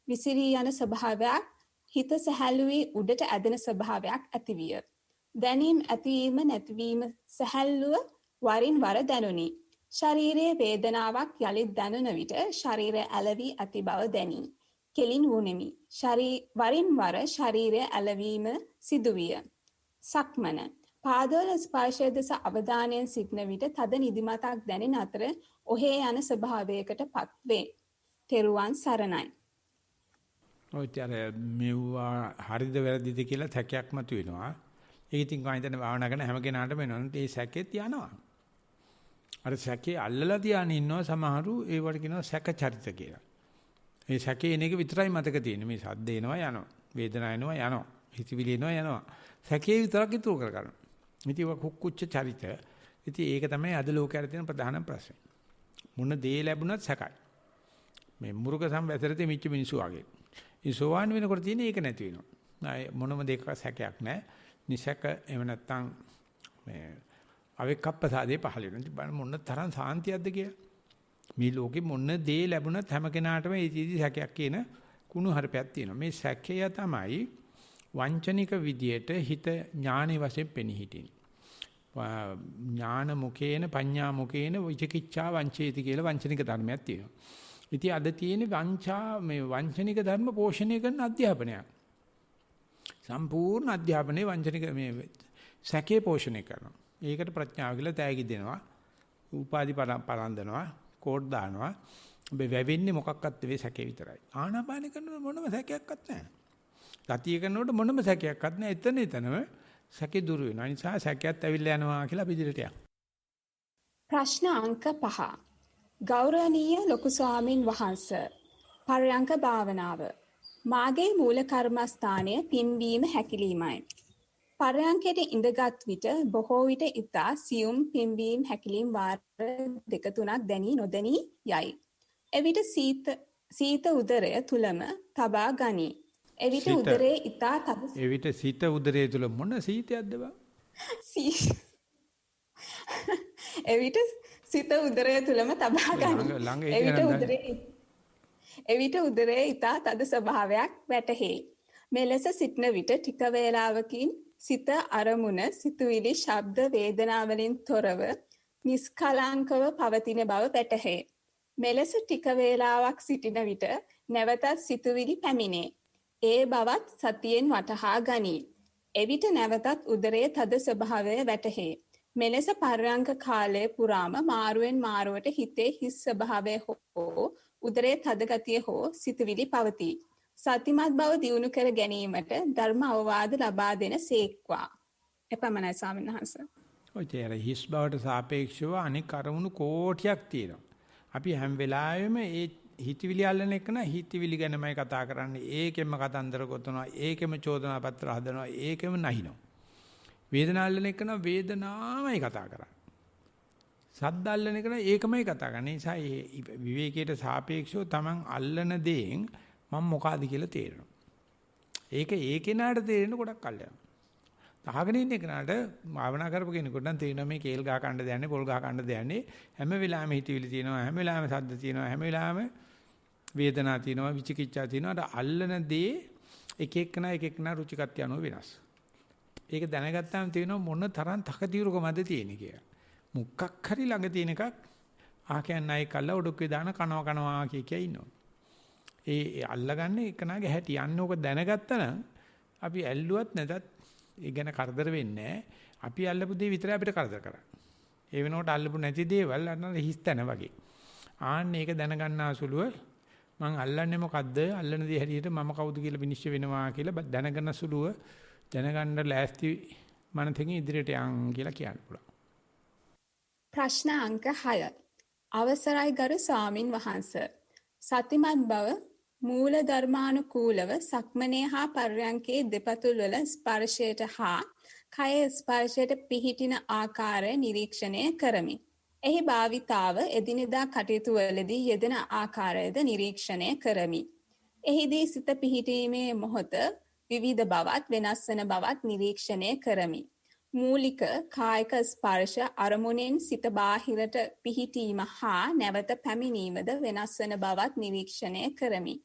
විසිරී යන ස්වභාවයක්, හිත සැහැල්ලු වී උඩට ඇදෙන ස්වභාවයක් ඇතිවිය. දැනීම ඇතිවීම නැතිවීම සැහැල්ලුව වරින් වර දැනුනි. ශරීරයේ වේදනාවක් යලිත් දැනුන විට ශරීරය ඇලවී ඇති බව දැනී කෙලින් වුනිමි. වරින් වර ශරීරය ඇලවීම සිදුවිය. සක්මන පාදවල ස්පර්ශය දෙස අවධානයෙන් සිටන විට තද නිදිමතක් දැනෙන අතර ඔහේ යන ස්වභාවයකට පත්වේ. තෙරුවන් සරණයි. ඔච්චර මෙවුවා හරිද වැරදිද කියලා සැකයක් මතුවෙනවා. ඒක ඉතින් කායින්තන භාවනා කරන හැම කෙනාටම එනවනේ ඒ සැකෙත් යනවා. අර සැකේ අල්ලලා තියාගෙන ඉන්නවා සමහරු ඒවට කියනවා සැක චරිත කියලා. ඒ සැකේ එන එක විතරයි මතක තියෙන්නේ. මේ සද්ද එනවා යනවා. වේදනාව එනවා යනවා. හිතවිලි එනවා යනවා. සැකේ විතරක් ඉතුරු කර ගන්න. ඉතින් ඒක කුක්කුච්ච චරිත. ඉතින් ඒක තමයි අද ලෝකයට තියෙන ප්‍රධාන ප්‍රශ්නේ. මොන දේ ලැබුණත් සැකයි. මේ මුරුක සම්වැසරතේ මිච්ච මිනිස්සු වගේ. ඒ සෝවාන් වෙනකොට තියෙන ඒක නැති වෙනවා. මොනම දෙයක සැකයක් නැහැ. නිසක එහෙම නැත්තම් මේ අවික්කප්පසාදේ පහළ වෙනවා. ඉතින් මොන තරම් සාන්තියක්ද කියලා. මේ ලෝකෙ මොන දේ ලැබුණත් හැම කෙනාටම ඒ චීදි සැකයක් කියන කුණු හරපයක් තියෙනවා. මේ සැකය තමයි වංචනික විදියට හිත ඥානෙ වශයෙන් පෙනී හිටින්නේ. ඥාන මුකේන පඤ්ඤා මුකේන විචිකිච්ඡා වංචේති කියලා වංචනික ධර්මයක් තියෙනවා. ඉතින් අද තියෙන මේ වංචනික ධර්ම පෝෂණය කරන අධ්‍යාපනයක්. සම්පූර්ණ අධ්‍යාපනයේ වංචනික මේ සැකේ පෝෂණය කරනවා. ඒකට ප්‍රඥාව කියලා තෑගි දෙනවා. උපාධි පරන්දනවා, කෝඩ් දානවා. ඔබ වැවෙන්නේ මොකක්වත් නෙවෙයි සැකේ විතරයි. ආනාපාන කරනකොට මොනම සැකයක්වත් නැහැ. සතිය කරනකොට මොනම සැකයක්වත් නැහැ. එතනම සැකේ දුර වෙනවා. ඒ නිසා සැකයත් ඇවිල්ලා යනවා කියලා අපි ඉදිරියට යනවා. ප්‍රශ්න අංක 5. ගෞරවනීය ලොකු ස්වාමින් වහන්සේ. පර්යංක භාවනාව. මාගේ මූල කර්මස්ථානය පින්වීම හැකිලීමයි. පර්යංකයට ඉඳගත් විට බොහෝ විට ඉතා සියුම් පින්වීම හැකිලීම් වාර 2-3ක් දැනී නොදැනී යයි. එවිට සීත උදරය තුලම තබා ගනී. එවිට උදරයේ ඉතා තද එවිට සීත උදරයේ තුල මොන සීතයක්ද බං? එවිට සිත උදරය තුලම තබා ගනී. එවිට උදරයේ ඊතා තද ස්වභාවයක් වැටහෙයි. මෙලෙස සිටන විට ටික වේලාවකින් සිත අරමුණ සිතුවිලි ශබ්ද වේදනා වලින් තොරව නිස්කලංකව පවතින බව වැටහේ. මෙලෙස ටික වේලාවක් සිටින විට නැවතත් සිතුවිලි පැමිණේ. ඒ බවත් සතියෙන් වටහා ගනී. එවිට නැවතත් උදරයේ තද ස්වභාවය වැටහේ. මෙලෙස පර්යංක කාලය පුරාම මාරුවෙන් මාරුවට හිතේ හිස් ස්වභාවය හෝ උදරයේ තද ගතිය හෝ සිතුවිලි පවතී. සතිමත් බව දියුණු කර ගැනීමට ධර්ම අවවාද ලබා දෙන සේක්වා. එපමණයි ස්වාමීන් වහන්සේ. ඔය තේර හිස් බවට සාපේක්ෂව අනෙක් අරමුණු කෝටියක් තියෙනවා. අපි හැම වෙලාවෙම ඒ හිතවිලි අල්ලන එක නා හිතවිලි ගැනමයි කතා කරන්නේ. ඒකෙම කතන්දර ගොතනවා, ඒකෙම චෝදනා පත්‍ර හදනවා, ඒකෙම නැහිනවා. වේදනාව අල්ලන එක නා වේදනාවයි කතා කරන්නේ. සද්ද අල්ලන එක නා ඒකමයි කතා කරන්නේ. ඒ නිසා විවේකයට සාපේක්ෂව Taman අල්ලන දේෙන් මම මොකಾದ කියලා තේරෙනවා. ඒක ඒ කෙනාට තේරෙන්න ගොඩක් කල් යනවා. අහගෙන ඉන්න කෙනාට භාවනා කරපු කෙනෙකුට නම් තේරෙනවා මේ කේල් ගහ කන්න දෙන්නේ, පොල් ගහ කන්න දෙන්නේ හැම වෙලාවෙම හිතවිලි තියෙනවා, හැම වෙලාවෙම සද්ද තියෙනවා, හැම වෙලාවෙම වේදනා තියෙනවා, විචිකිච්ඡා තියෙනවා. අර අල්ලන දේ එක එකනා රුචිකත්වය අනුව වෙනස්. ඒක දැනගත්තාම තේරෙනවා මොන තරම් තකතිරුකමද තියෙන්නේ කියලා. මුක්කක් හරි ළඟ තියෙන එකක් ආකයන්යි කල්ලා ඔඩොක්කේ දාන කනවා කිය ඉන්නවා. ඒ අල්ලගන්නේ එකනාගේ හැටි. යන්න ඕක දැනගත්තා නම් අපි ඇල්ලුවත් නැතත් ඒ ගැන කරදර වෙන්නේ නැහැ. අපි අල්ලපු දේ විතරයි අපිට කරදර කරන්නේ. ඒ වෙනකොට අල්ලපු නැති දේවල් අන්න හිස්තැන වගේ. ආන්න ඒක දැනගන්නා සුළුව මං අල්ලන්නේ මොකද්ද? අල්ලන දේ හැටියට මම කවුද කියලා විනිශ්චය වෙනවා කියලා දැනගන්න සුළුව දැනගන්න ලෑස්ති මනසකින් ඉදිරියට යන් කියලා කියන්න පුළුවන්. ප්‍රශ්න අංක 6. අවසරයි ගරු ස්වාමින් වහන්සේ. සතිමත් බව මූල ධර්මානුකූලව සක්මනේ හා පර්යංකේ දෙපතුල් වල ස්පර්ශයට හා කය ස්පර්ශයට පිහිටින ආකාරය නිරීක්ෂණය කරමි. එහි භාවිතාව එදිනෙදා කටයුතු වලදී යෙදෙන ආකාරයද නිරීක්ෂණය කරමි. එහිදී සිත පිහිටීමේ මොහොත විවිධ බවත් වෙනස් වන බවත් නිරීක්ෂණය කරමි. මූලික කායික ස්පර්ශ අරමුණෙන් සිත බාහිරට පිහිටීම හා නැවත පැමිණීමද වෙනස් වන බවත් නිරීක්ෂණය කරමි.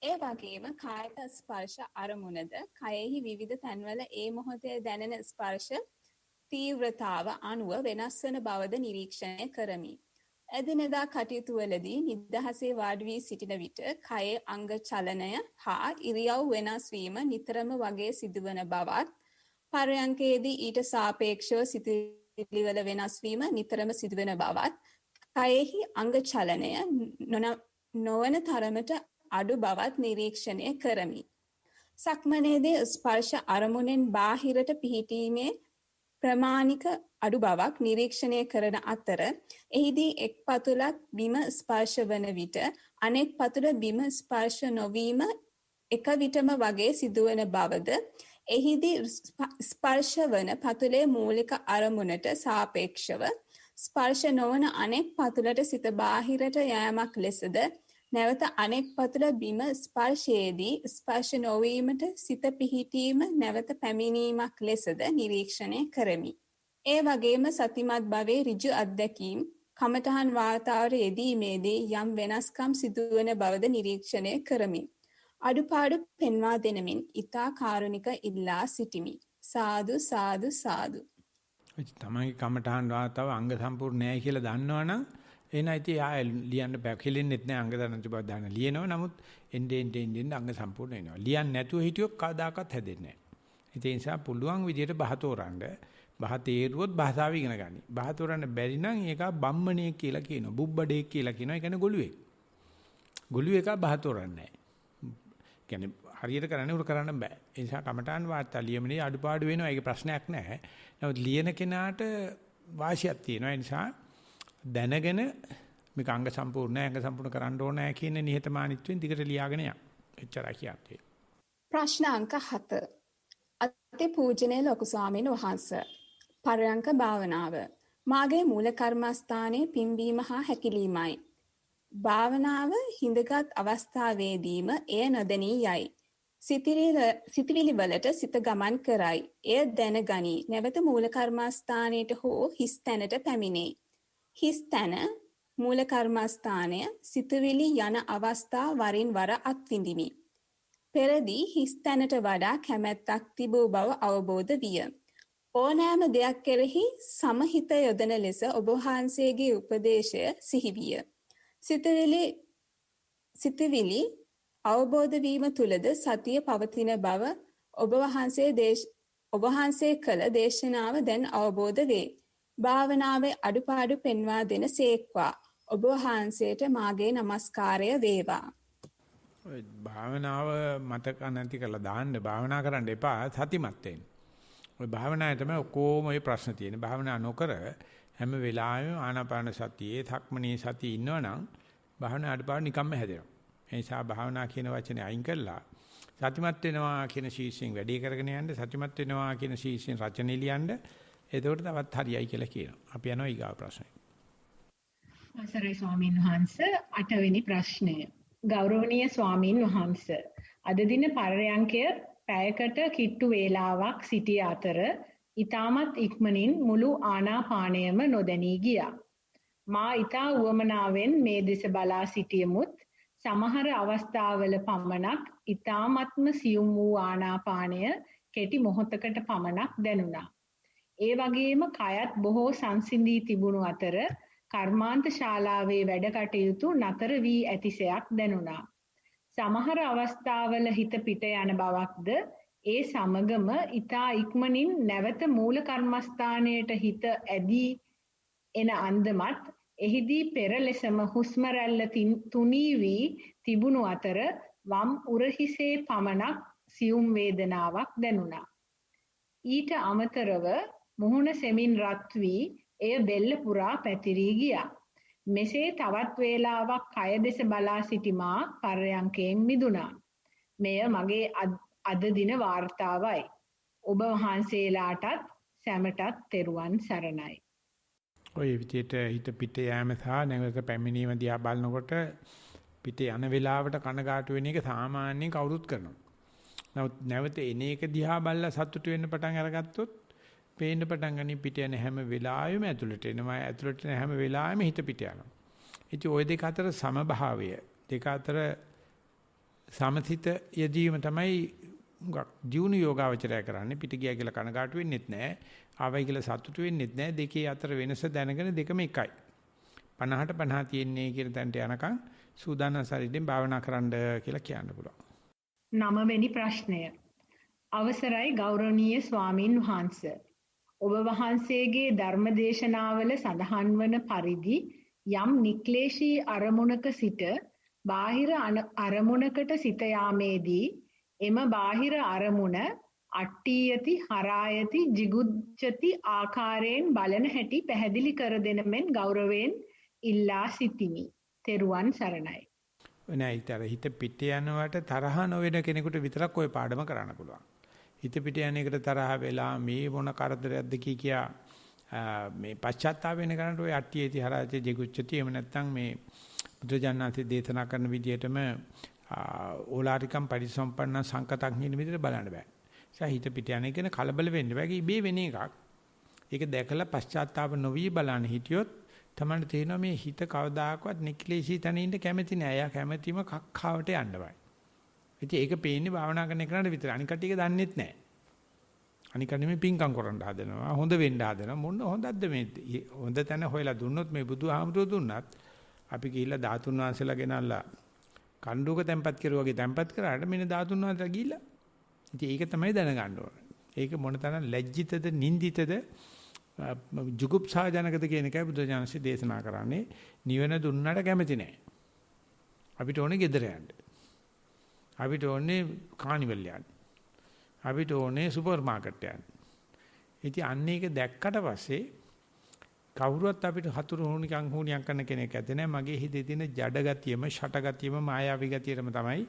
ඒ වගේම කායික ස්පර්ශ අරමුණද කයෙහි විවිධ තැන්වල ඒ මොහොතේ දැනෙන ස්පර්ශ තීව්‍රතාව අනුව වෙනස් වන බවද නිරීක්ෂණය කරමි. එදිනෙදා කටයුතු වලදී නිදහසේ වාඩි වී සිටින විට කයේ අංග චලනය හා ඉරියව් වෙනස් වීම නිතරම වගේ සිදුවන බවත් පර්යංකයේදී ඊට සාපේක්ෂව සිතුවිලිවල වෙනස් වීම නිතරම සිදුවෙන බවත් කයෙහි අංග චලනය නොවන තරමට අඩු බවත් නිරීක්ෂණය කරමි. සක්මනේදී ස්පර්ශ අරමුණෙන් බාහිරට පිහිටීමේ ප්‍රමාණික අඩු බවක් නිරීක්ෂණය කරන අතර එහිදී එක් පතුලක් බිම ස්පර්ශ වන විට අනෙක් පතුල බිම ස්පර්ශ නොවීම එක විටම වගේ සිදුවන බවද එහිදී ස්පර්ශ වන පතුලේ මූලික අරමුණට සාපේක්ෂව ස්පර්ශ නොවන අනෙක් පතුලට සිත බාහිරට යෑමක් ලෙසද නැවත අනෙක් පතුල බිම ස්පර්ශයේදී ස්පර්ශ නොවීමට සිත පිහිටීම නැවත පැමිණීමක් ලෙසද නිරීක්ෂණය කරමි. ඒ වගේම සතිමත් භවයේ ඍජු අත්දැකීම් කමඨහන් වාතාවරයේ යෙදීමේදී යම් වෙනස්කම් සිදුවන බවද නිරීක්ෂණය කරමි. අඩුපාඩු පෙන්වා දෙනමින් ඊතා කාරුණික ඉල්ලා සිටිමි. සාදු සාදු සාදු. තමන්ගේ කමඨහන් වාතාව අංග සම්පූර්ණ නැහැ කියලා දන්නවනම් එනයිති ආය ලියන්න බෑ. කෙලින්නෙත් නෑ අංග දරන්න බව දාන්න ලියනවා. නමුත් එන්නේ අංග සම්පූර්ණ වෙනවා. ලියන්න නැතුව හිටියොත් කවදාකවත් හැදෙන්නේ නෑ. ඒ නිසා පුළුවන් විදියට බහ තෝරන්න. බහ තේරුවොත් භාෂාව ඉගෙන ගන්න. බහ තෝරන්න බැරි නම් ඒක බම්මණේ කියලා කියනවා. බුබ්බඩේ කියලා කියනවා. ඒ කියන්නේ ගොළුවෙක්. ගොළුව එක බහ තෝරන්නේ නෑ. කියන්නේ හරියට කරන්නේ උර කරන්න බෑ. ඒ නිසා කමඨාන් වාර්තා ලියමනේ අඩුපාඩු වෙනවා. ඒක ප්‍රශ්නයක් නෑ. නමුත් ලියන කෙනාට වාසියක් තියෙනවා. ඒ නිසා දැනගෙන මේක අංග සම්පූර්ණ කරන්න ඕනෑ කියන නිහතමානීත්වයෙන් දිගට ලියාගෙන යන්න. එච්චරයි කියන්නේ. ප්‍රශ්න අංක 7. අති පූජනීය ලොකු ස්වාමීන් වහන්සේ. පරයන්ක භාවනාව. මාගේ මූල කර්මස්ථානයේ පිම්බීම හා හැකිලීමයි. භාවනාව හිඳගත් අවස්ථාවේදීම එය නොදෙනී යයි. සිතවිලි වලට සිත ගමන් කරයි. එය දැනගනී. නැවත මූල කර්මස්ථානයට හෝ හිස් තැනට පැමිණේ. හිස් තැන මූල කර්මස්ථානය සිතවිලි යන අවස්ථා වරින් වර අත්විඳිමි. පෙරදී හිස් තැනට වඩා කැමැත්තක් තිබූ බව අවබෝධ විය. ඕනෑම දෙයක් කෙරෙහි සමහිත යොදන ලෙස ඔබ වහන්සේගේ උපදේශය සිහිවිය. සිතවිලි අවබෝධ වීම තුලද සතිය පවතින බව ඔබ වහන්සේ කළ දේශනාව දැන් අවබෝධ වේ. භාවනාවේ අඩුපාඩු පෙන්වා දෙන සේක්වා. ඔබ වහන්සේට මාගේ নমස්කාරය වේවා. භාවනාව මතක නැති කරලා දාන්න භාවනා කරන්න එපා සතිමත් වෙන්න. ඔය භාවනාවේ තමයි ඔක්කොම ඔය ප්‍රශ්න තියෙන්නේ. භාවනා නොකර හැම වෙලාවෙම ආනාපාන සතියේ ධක්මනී සතිය ඉන්නවනම් භාවනා අඩපාඩු නිකම්ම හැදෙනවා. ඒ නිසා භාවනා කියන වචනේ අයින් කරලා සතිමත් වෙනවා කියන ශීර්ෂයෙන් වැඩි කරගෙන යන්න සතිමත් වෙනවා කියන ශීර්ෂයෙන් රචනෙ ලියන්න එතකොට තවත් හරියයි කියලා කියනවා. අපි යනවා ඊගාව ප්‍රශ්නෙට. අවසරයි ස්වාමීන් වහන්සේ 8 වෙනි ප්‍රශ්නය. ගෞරවනීය ස්වාමීන් වහන්සේ අද දින පරයන්කය පැයකට කිට්ටු වේලාවක් සිටිය අතර ඊටමත් ඉක්මනින් මුළු ආනාපානයම නොදැනී ගියා. මා ඊටා උවමනාවෙන් මේ දෙස බලා සිටියමුත් සමහර අවස්ථාවල පමණක් ඊටාත්ම සියුම් වූ ආනාපානය කෙටි මොහොතකට පමණක් දැනුණා. ඒ වගේම කයත් බොහෝ සංසිඳී තිබුණු අතර කර්මාන්ත ශාලාවේ වැඩ කටයුතු නතර වී ඇතිසයක් දැනුණා. සමහර අවස්ථාවල හිත පිට යන බවක්ද ඒ සමගම ඊතා ඉක්මනින් නැවත මූල කර්මස්ථානයට හිත ඇදී එන අන්දමත් එහිදී පෙර ලෙසම හුස්ම රැල්ල තුනී වී තිබුණු අතර වම් උරහිසේ පමණක් සියුම් වේදනාවක් දැනුණා. ඊට අමතරව මුහුණ සෙමින් රත් වී එය බෙල්ල පුරා පැතිරී ගියා. මෙසේ තවත් වේලාවක් කය දෙස බලා සිටිමා පරයන්කයෙන් මිදුණා. මෙය මගේ අද දින වාර්තාවයි. ඔබ වහන්සේලාටත් සැමටත් තෙරුවන් සරණයි. ඔය විදිහට හිත පිට යෑම සහ නැවත පැමිණීම දිහා බලනකොට පිට යන වෙලාවට කනගාටු වෙන එක සාමාන්‍යයෙන් කවුරුත් කරනවා. නමුත් නැවත එන එක දිහා බලලා සතුටු වෙන්න පටන් අරගත්තොත් පේන්න පටන් ගනි පිට යන හැම වෙලාවෙම ඇතුළට එනවා. ඇතුළට එන හැම වෙලාවෙම හිත පිට යනවා. ඉතින් ওই දෙක අතර සමභාවය දෙක අතර සමතිත යෙදීම තමයි ජීවුන යෝගාවචරය කරන්නේ. පිට ගියා කියලා කනගාටු වෙන්නෙත් නැහැ. ආවයි කියලා සතුටු වෙන්නෙත් නැහැ. දෙකේ අතර වෙනස දැනගෙන දෙකම එකයි. 50ට 50 තියෙන්නේ කියන තැනට යනකම් සූදානම් ශරීරයෙන් භාවනා කරන්න කියලා කියන්න පුළුවන්. 9 වෙනි ප්‍රශ්නය. අවසරයි ගෞරවනීය ස්වාමින් වහන්සේ. ඔබ වහන්සේගේ ධර්මදේශනාවල සඳහන් වන පරිදි යම් නික්ලේශී අරමුණක සිට බාහිර අරමුණකට සිත යාමේදී එම බාහිර අරමුණ අට්ඨියති හරායති jigucchati ආකාරයෙන් බලන හැටි පැහැදිලි කර දෙන මෙන් ගෞරවයෙන් ඉල්ලා සිටිමි. තෙරුවන් සරණයි. නැයිතර හිත පිට යනවට තරහ නොවන කෙනෙකුට විතරක් ওই පාඩම කරන්න පුළුවන්. හිත පිට යන එකට තරහ වෙලා මේ මොන කරදරයක්ද කියා මේ පශ්චාත්තාප වෙන කරනට ওই අට්ඨියති හරායති jigucchati එහෙම නැත්නම් මේ බුදුජානනාථ දේශනා කරන විදිහටම ඕලාරිකම් පරිසම්පන්න සංකතක් කියන විදිහට බලන්න බෑ. හිත පිට යන එක කලබල වෙන්න බෑ. ඒක ඉබේ වෙන එකක්. ඒක දැකලා පශ්චාත්තාප නොවි බලන්න හිටියොත් තමයි තේරෙනවා මේ හිත කවදාකවත් නික්ලේශී තැන ඉන්න කැමති නෑ. එයා කැමැතිම කක්කාවට යන්නවයි. ඉතින් ඒක පේන්නේ භාවනා කරන එකනට විතර. අනික කටියක දන්නෙත් නෑ. අනික නෙමෙයි පිංකම් කරන්න හදනවා. හොඳ වෙන්න හදනවා. මොන හොඳක්ද මේ? හොඳ තැන හොයලා දුන්නොත් මේ බුදුහාමුදුරුවෝ දුන්නත් අපි ගිහිල්ලා ධාතුන් වහන්සේලා ගෙනල්ලා කණ්ඩුවක තැම්පත් කරුවාගේ තැම්පත් කරාට මෙන්න ධාතුන් වහන්සේලා ගිහිල්ලා. ඉතින් ඒක තමයි දැනගන්න ඕනේ. ඒක මොන තරම් ලැජ්ජිතද නින්දිතද ජුගුප්සාජනකද කියන එකයි බුදුජානසී දේශනා කරන්නේ. නිවන දුන්නට කැමති නැහැ. අපිට ඕනේ ගෙදර යන්න. අපිට ඕනේ කානිවල් යන්න. අපිට ඕනේ සුපර් මාකට් යන්න. ඉතින් අන්න ඒක දැක්කට පස්සේ කවුරුවත් අපිට හතුරු හුණියක් කරන කෙනෙක් ඇත්තේ නැහැ. මගේ හිතේ තියෙන ජඩ ගතියම, ෂට ගතියම, මායාවී ගතියම තමයි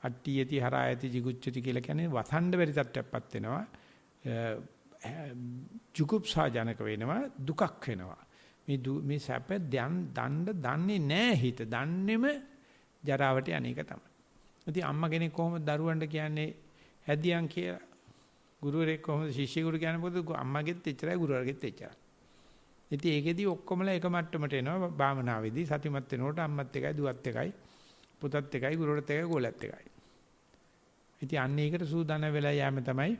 අට්ඨියති හරායති jigucchati කියලා කියන්නේ වසන්ඩ බැරි තත්ත්වයක්පත් වෙනවා. ජුගුප්සාජනක වෙනවා, දුකක් වෙනවා. මේ සැප දන්නේ නැහැ හිත. දන්නේම ජරාවට යන්නේක තමයි. ඉතින් අම්මා කෙනෙක් කොහොමද දරුවන්ට කියන්නේ හැදියන් කියලා? ගුරුවරයෙක් කොහොමද ශිෂ්‍යයෙකුට කියන්නේ? මොකද අම්මගෙත් එච්චරයි ගුරුවරගෙත් එච්චරයි. ඉතින් ඒකෙදි ඔක්කොමලා එක මට්ටමට එනවා භාවනාවේදී සතිමත් වෙනකොට අම්මත් එකයි දුවත් එකයි පුතත් එකයි ගුරුවරත් එකයි ගෝලත් එකයි. ඉතින් අන්න ඒකට සූදානම් වෙලා යෑම තමයි.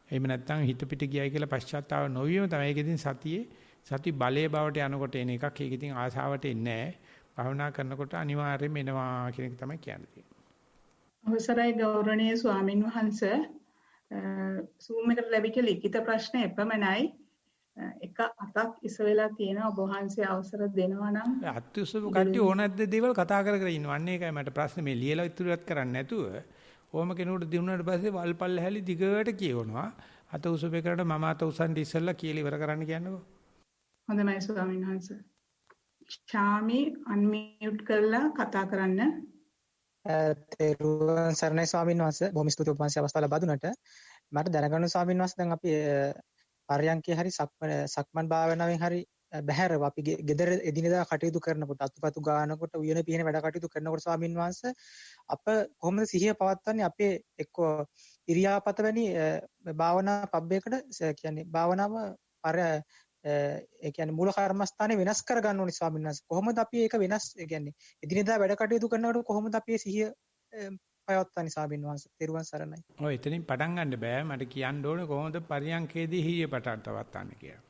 එහෙම නැත්නම් හිත පිට ගියයි කියලා පශ්චාත්තාව නොවීම තමයි. ඒක ඉතින් සති බලයේ බවට යනකොට එන එකක්. ඒක ඉතින් ආසාවට එන්නේ නැහැ. භාවනා කරනකොට අනිවාර්යයෙන්ම එනවා කියන එක තමයි කියන්නේ. අවසරයි ගෞරවනීය ස්වාමින් වහන්සේ. Zoom එකට ලැබිච්ච ලිඛිත ප්‍රශ්න එපමණයි. එක අතක් ඉස වෙලා තියෙනවා. ඔබ වහන්සේ අවසර දෙනවා නම් අත්‍යවශ්‍ය කට්ටිය ඕනෑද දේවල් කතා කර කර ඉන්නවා. අන්න ඒකයි මට ප්‍රශ්නේ. මේ ලියලා ඉතුරුවත් කරන්නේ නැතුව ඕම කෙනෙකුට දිනුනාට පස්සේ වල්පල් හැලි දිගට කියවනවා. අත උසුබේ කරලා මම අත උසන් ඉස්සෙල්ලා කියලා ඉවර කරන්න කියන්නකෝ. හොඳයි ස්වාමීන් වහන්සේ. ශාමි අන්මියුට් කරලා කතා කරන්න. තෙරුවන් සරණයි ස්වාමීන් වහන්සේ. බොහොම ස්තුතියි ඔබ වහන්සේ අවස්ථාව ලබා දුන්නට. මට දැනගන්න ස්වාමීන් වහන්සේ දැන් අපි පරයන්කේ හරි සක්මන් භාවනාවෙන් හරි බහැරව අපි ගෙදර එදිනෙදා කටයුතු කරනකොට අතුපතු ගන්නකොට උයන පිහින වැඩ කටයුතු කරනකොට ස්වාමීන් වහන්සේ අප කොහොමද සිහිය පවත්වන්නේ අපේ එක්ක ඉරියාපත වැනි භාවනා පබ්බයකට කියන්නේ භාවනාව ඒ කියන්නේ මූල කර්මස්ථානේ වෙනස් කර ගන්න ඕනේ ස්වාමීන් වහන්සේ. කොහොමද අපි ඒක වෙනස් ඒ කියන්නේ එදිනෙදා වැඩ කටයුතු කරනකොට කොහොමද අපි සිහිය පවත්වන්නේ ස්වාමීන් වහන්සේ? තෙරුවන් සරණයි. ඔය එතනින් පටන් ගන්න බෑ. මට කියන්න ඕනේ කොහොමද පරියන්කේදී හිය පටන් තවත්වන්නේ කියලා.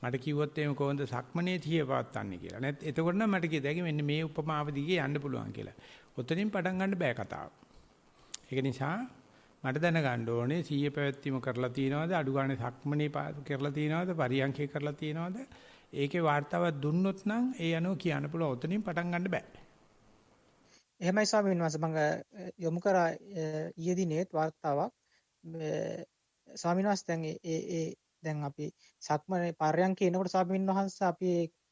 මට කිව්වොත් එහෙම කොහොමද සක්මනේ හිය පවත්වන්නේ කියලා. නැත් එතකොට නම් මට කියද හැකි මෙන්න මේ උපමාව දිගේ යන්න පුළුවන් කියලා. ඔතනින් පටන් ගන්න බෑ කතාව. ඒක නිසා මට දැනගන්න ඕනේ සිහිය පැවැත්වීම කරලා තියෙනවද, අඩු ගානේ සක්මනේ කරලා තියෙනවද, පරියන්කේ කරලා තියෙනවද? ඒකේ වார்த்தාවක් දුන්නොත් නම් ඒ අනුව කියන්න පුළුවන්. ඔතනින් පටන් ගන්න බෑ. එහෙමයි ස්වාමීන් වහන්සේ මම යොමු කරා ඊයේ දිනේත් වார்த்தාවක් ස්වාමීන් වහන්සේ දැන් අපි සක්මනේ පරයන්කේ එනකොට ස්වාමීන් වහන්සේ අපි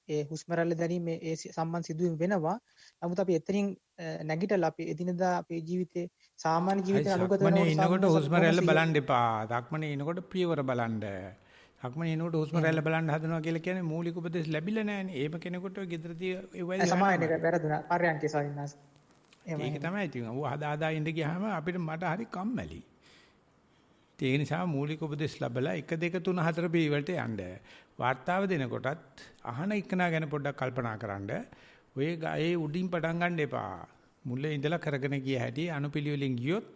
ඒ හුස්ම රැල්ල දැරීම ඒ සම්බන්ධ සිදුවීම් වෙනවා. නමුත් අපි එතනින් නැගිටලා අපි එදිනදා අපේ ජීවිතේ සාමාන්‍ය ජීවිතේ අනුගත වෙනකොට ඉන්නකොට හුස්ම රැල්ල බලන්න එපා. සක්මනේ ඉනකොට පියවර බලන්න. සක්මනේ ඉනකොට හුස්ම රැල්ල බලන්න හදනවා කියලා කියන්නේ මූලික උපදේශ ලැබිලා නැහැනේ. ඒම කෙනෙකුට ගෙදරදී ඒ වගේ සමායනක වැරදුනා පරයන්කේ ස්වාමීන් වහන්සේ. ඒක තමයි ඉතින්. ඌ හදා ඉඳ ගියාම අපිට මට හරි කම්මැලි. ඒ නිසා මූලික උපදේශ ලැබලා 1 2 3 4 පිළිවෙලට යන්න. වාර්තාව දෙනකොටත් අහන ඉක්නා ගැන පොඩ්ඩක් කල්පනා කරන්න. ඔය ගායේ උඩින් පටන් ගන්න එපා. මුල ඉඳලා කරගෙන ගිය හැටි අනුපිළිවෙලින් ගියොත්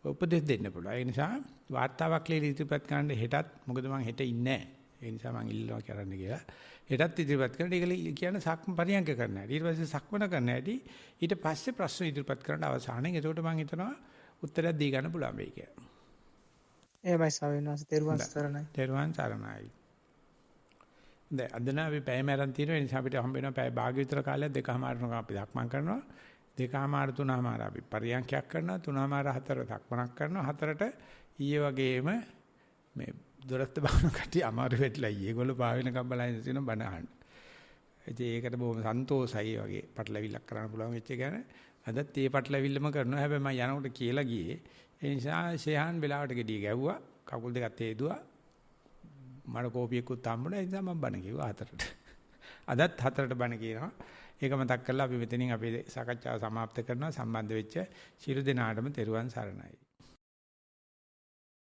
උපදේශ දෙන්න පුළුවන්. ඒ නිසා වාර්තාවක් ලියලා ඉදිරිපත් කරන්න හෙටත් මොකද මම හෙට ඉන්නේ නැහැ. ඒ නිසා මම ඉල්ලනවා කරන්න කියලා. හෙටත් ඉදිරිපත් කරන්න ඒක කියන්නේ සක්ම පරියන්ක කරන්න හැටි. ඊට පස්සේ සක්මන කරන්න හැටි. ඊට පස්සේ ප්‍රශ්න ඉදිරිපත් කරන්න අවසානයේ. එතකොට මම හිතනවා උත්තරයක් දී ගන්න පුළුවන් වෙයි කියලා. එහෙමයි ස්වාමීන් වහන්සේ. තෙරුවන් සරණයි. තෙරුවන් සරණයි. දැන් අද නම් අපි පැය මරන් තියෙනවා. ඒ නිසා අපිට හම්බ වෙනවා පැය භාග විතර කාලයක් දෙකමාරනක අපි ධක්මං කරනවා. දෙකමාර තුනමාර අපි පරියන්කයක් කරනවා. තුනමාර හතර ධක්මනක් කරනවා. හතරට ඊයේ වගේම මේ දොරස්ත බාන කටි අමාරු වෙట్లా ඊගොල්ලෝ පාවෙනකම් බලන් ඉන්න බණ අහන්න. ඉතින් ඒකට බොහොම සන්තෝසයි වගේ පටලවිල්ලක් කරන්න පුළුවන් වෙච්ච එක ගැන. අදත් ඒ පටලවිල්ලම කරනවා. හැබැයි මම යනකොට කියලා ගියේ. ඒ නිසා ෂෙහාන් වෙලාවට ගෙඩිය ගැව්වා. කකුල් දෙකත් හේදුවා. මට කෝපියකුත් හම්බුණා. ඒ නිසා මම බණ කිව්වා හතරට. අදත් හතරට බණ කියනවා. ඒක මතක් කරලා අපි මෙතනින් අපේ සාකච්ඡාව સમાપ્ત කරනවා. සම්බන්ධ වෙච්ච ශිරු දිනාටම තෙරුවන් සරණයි.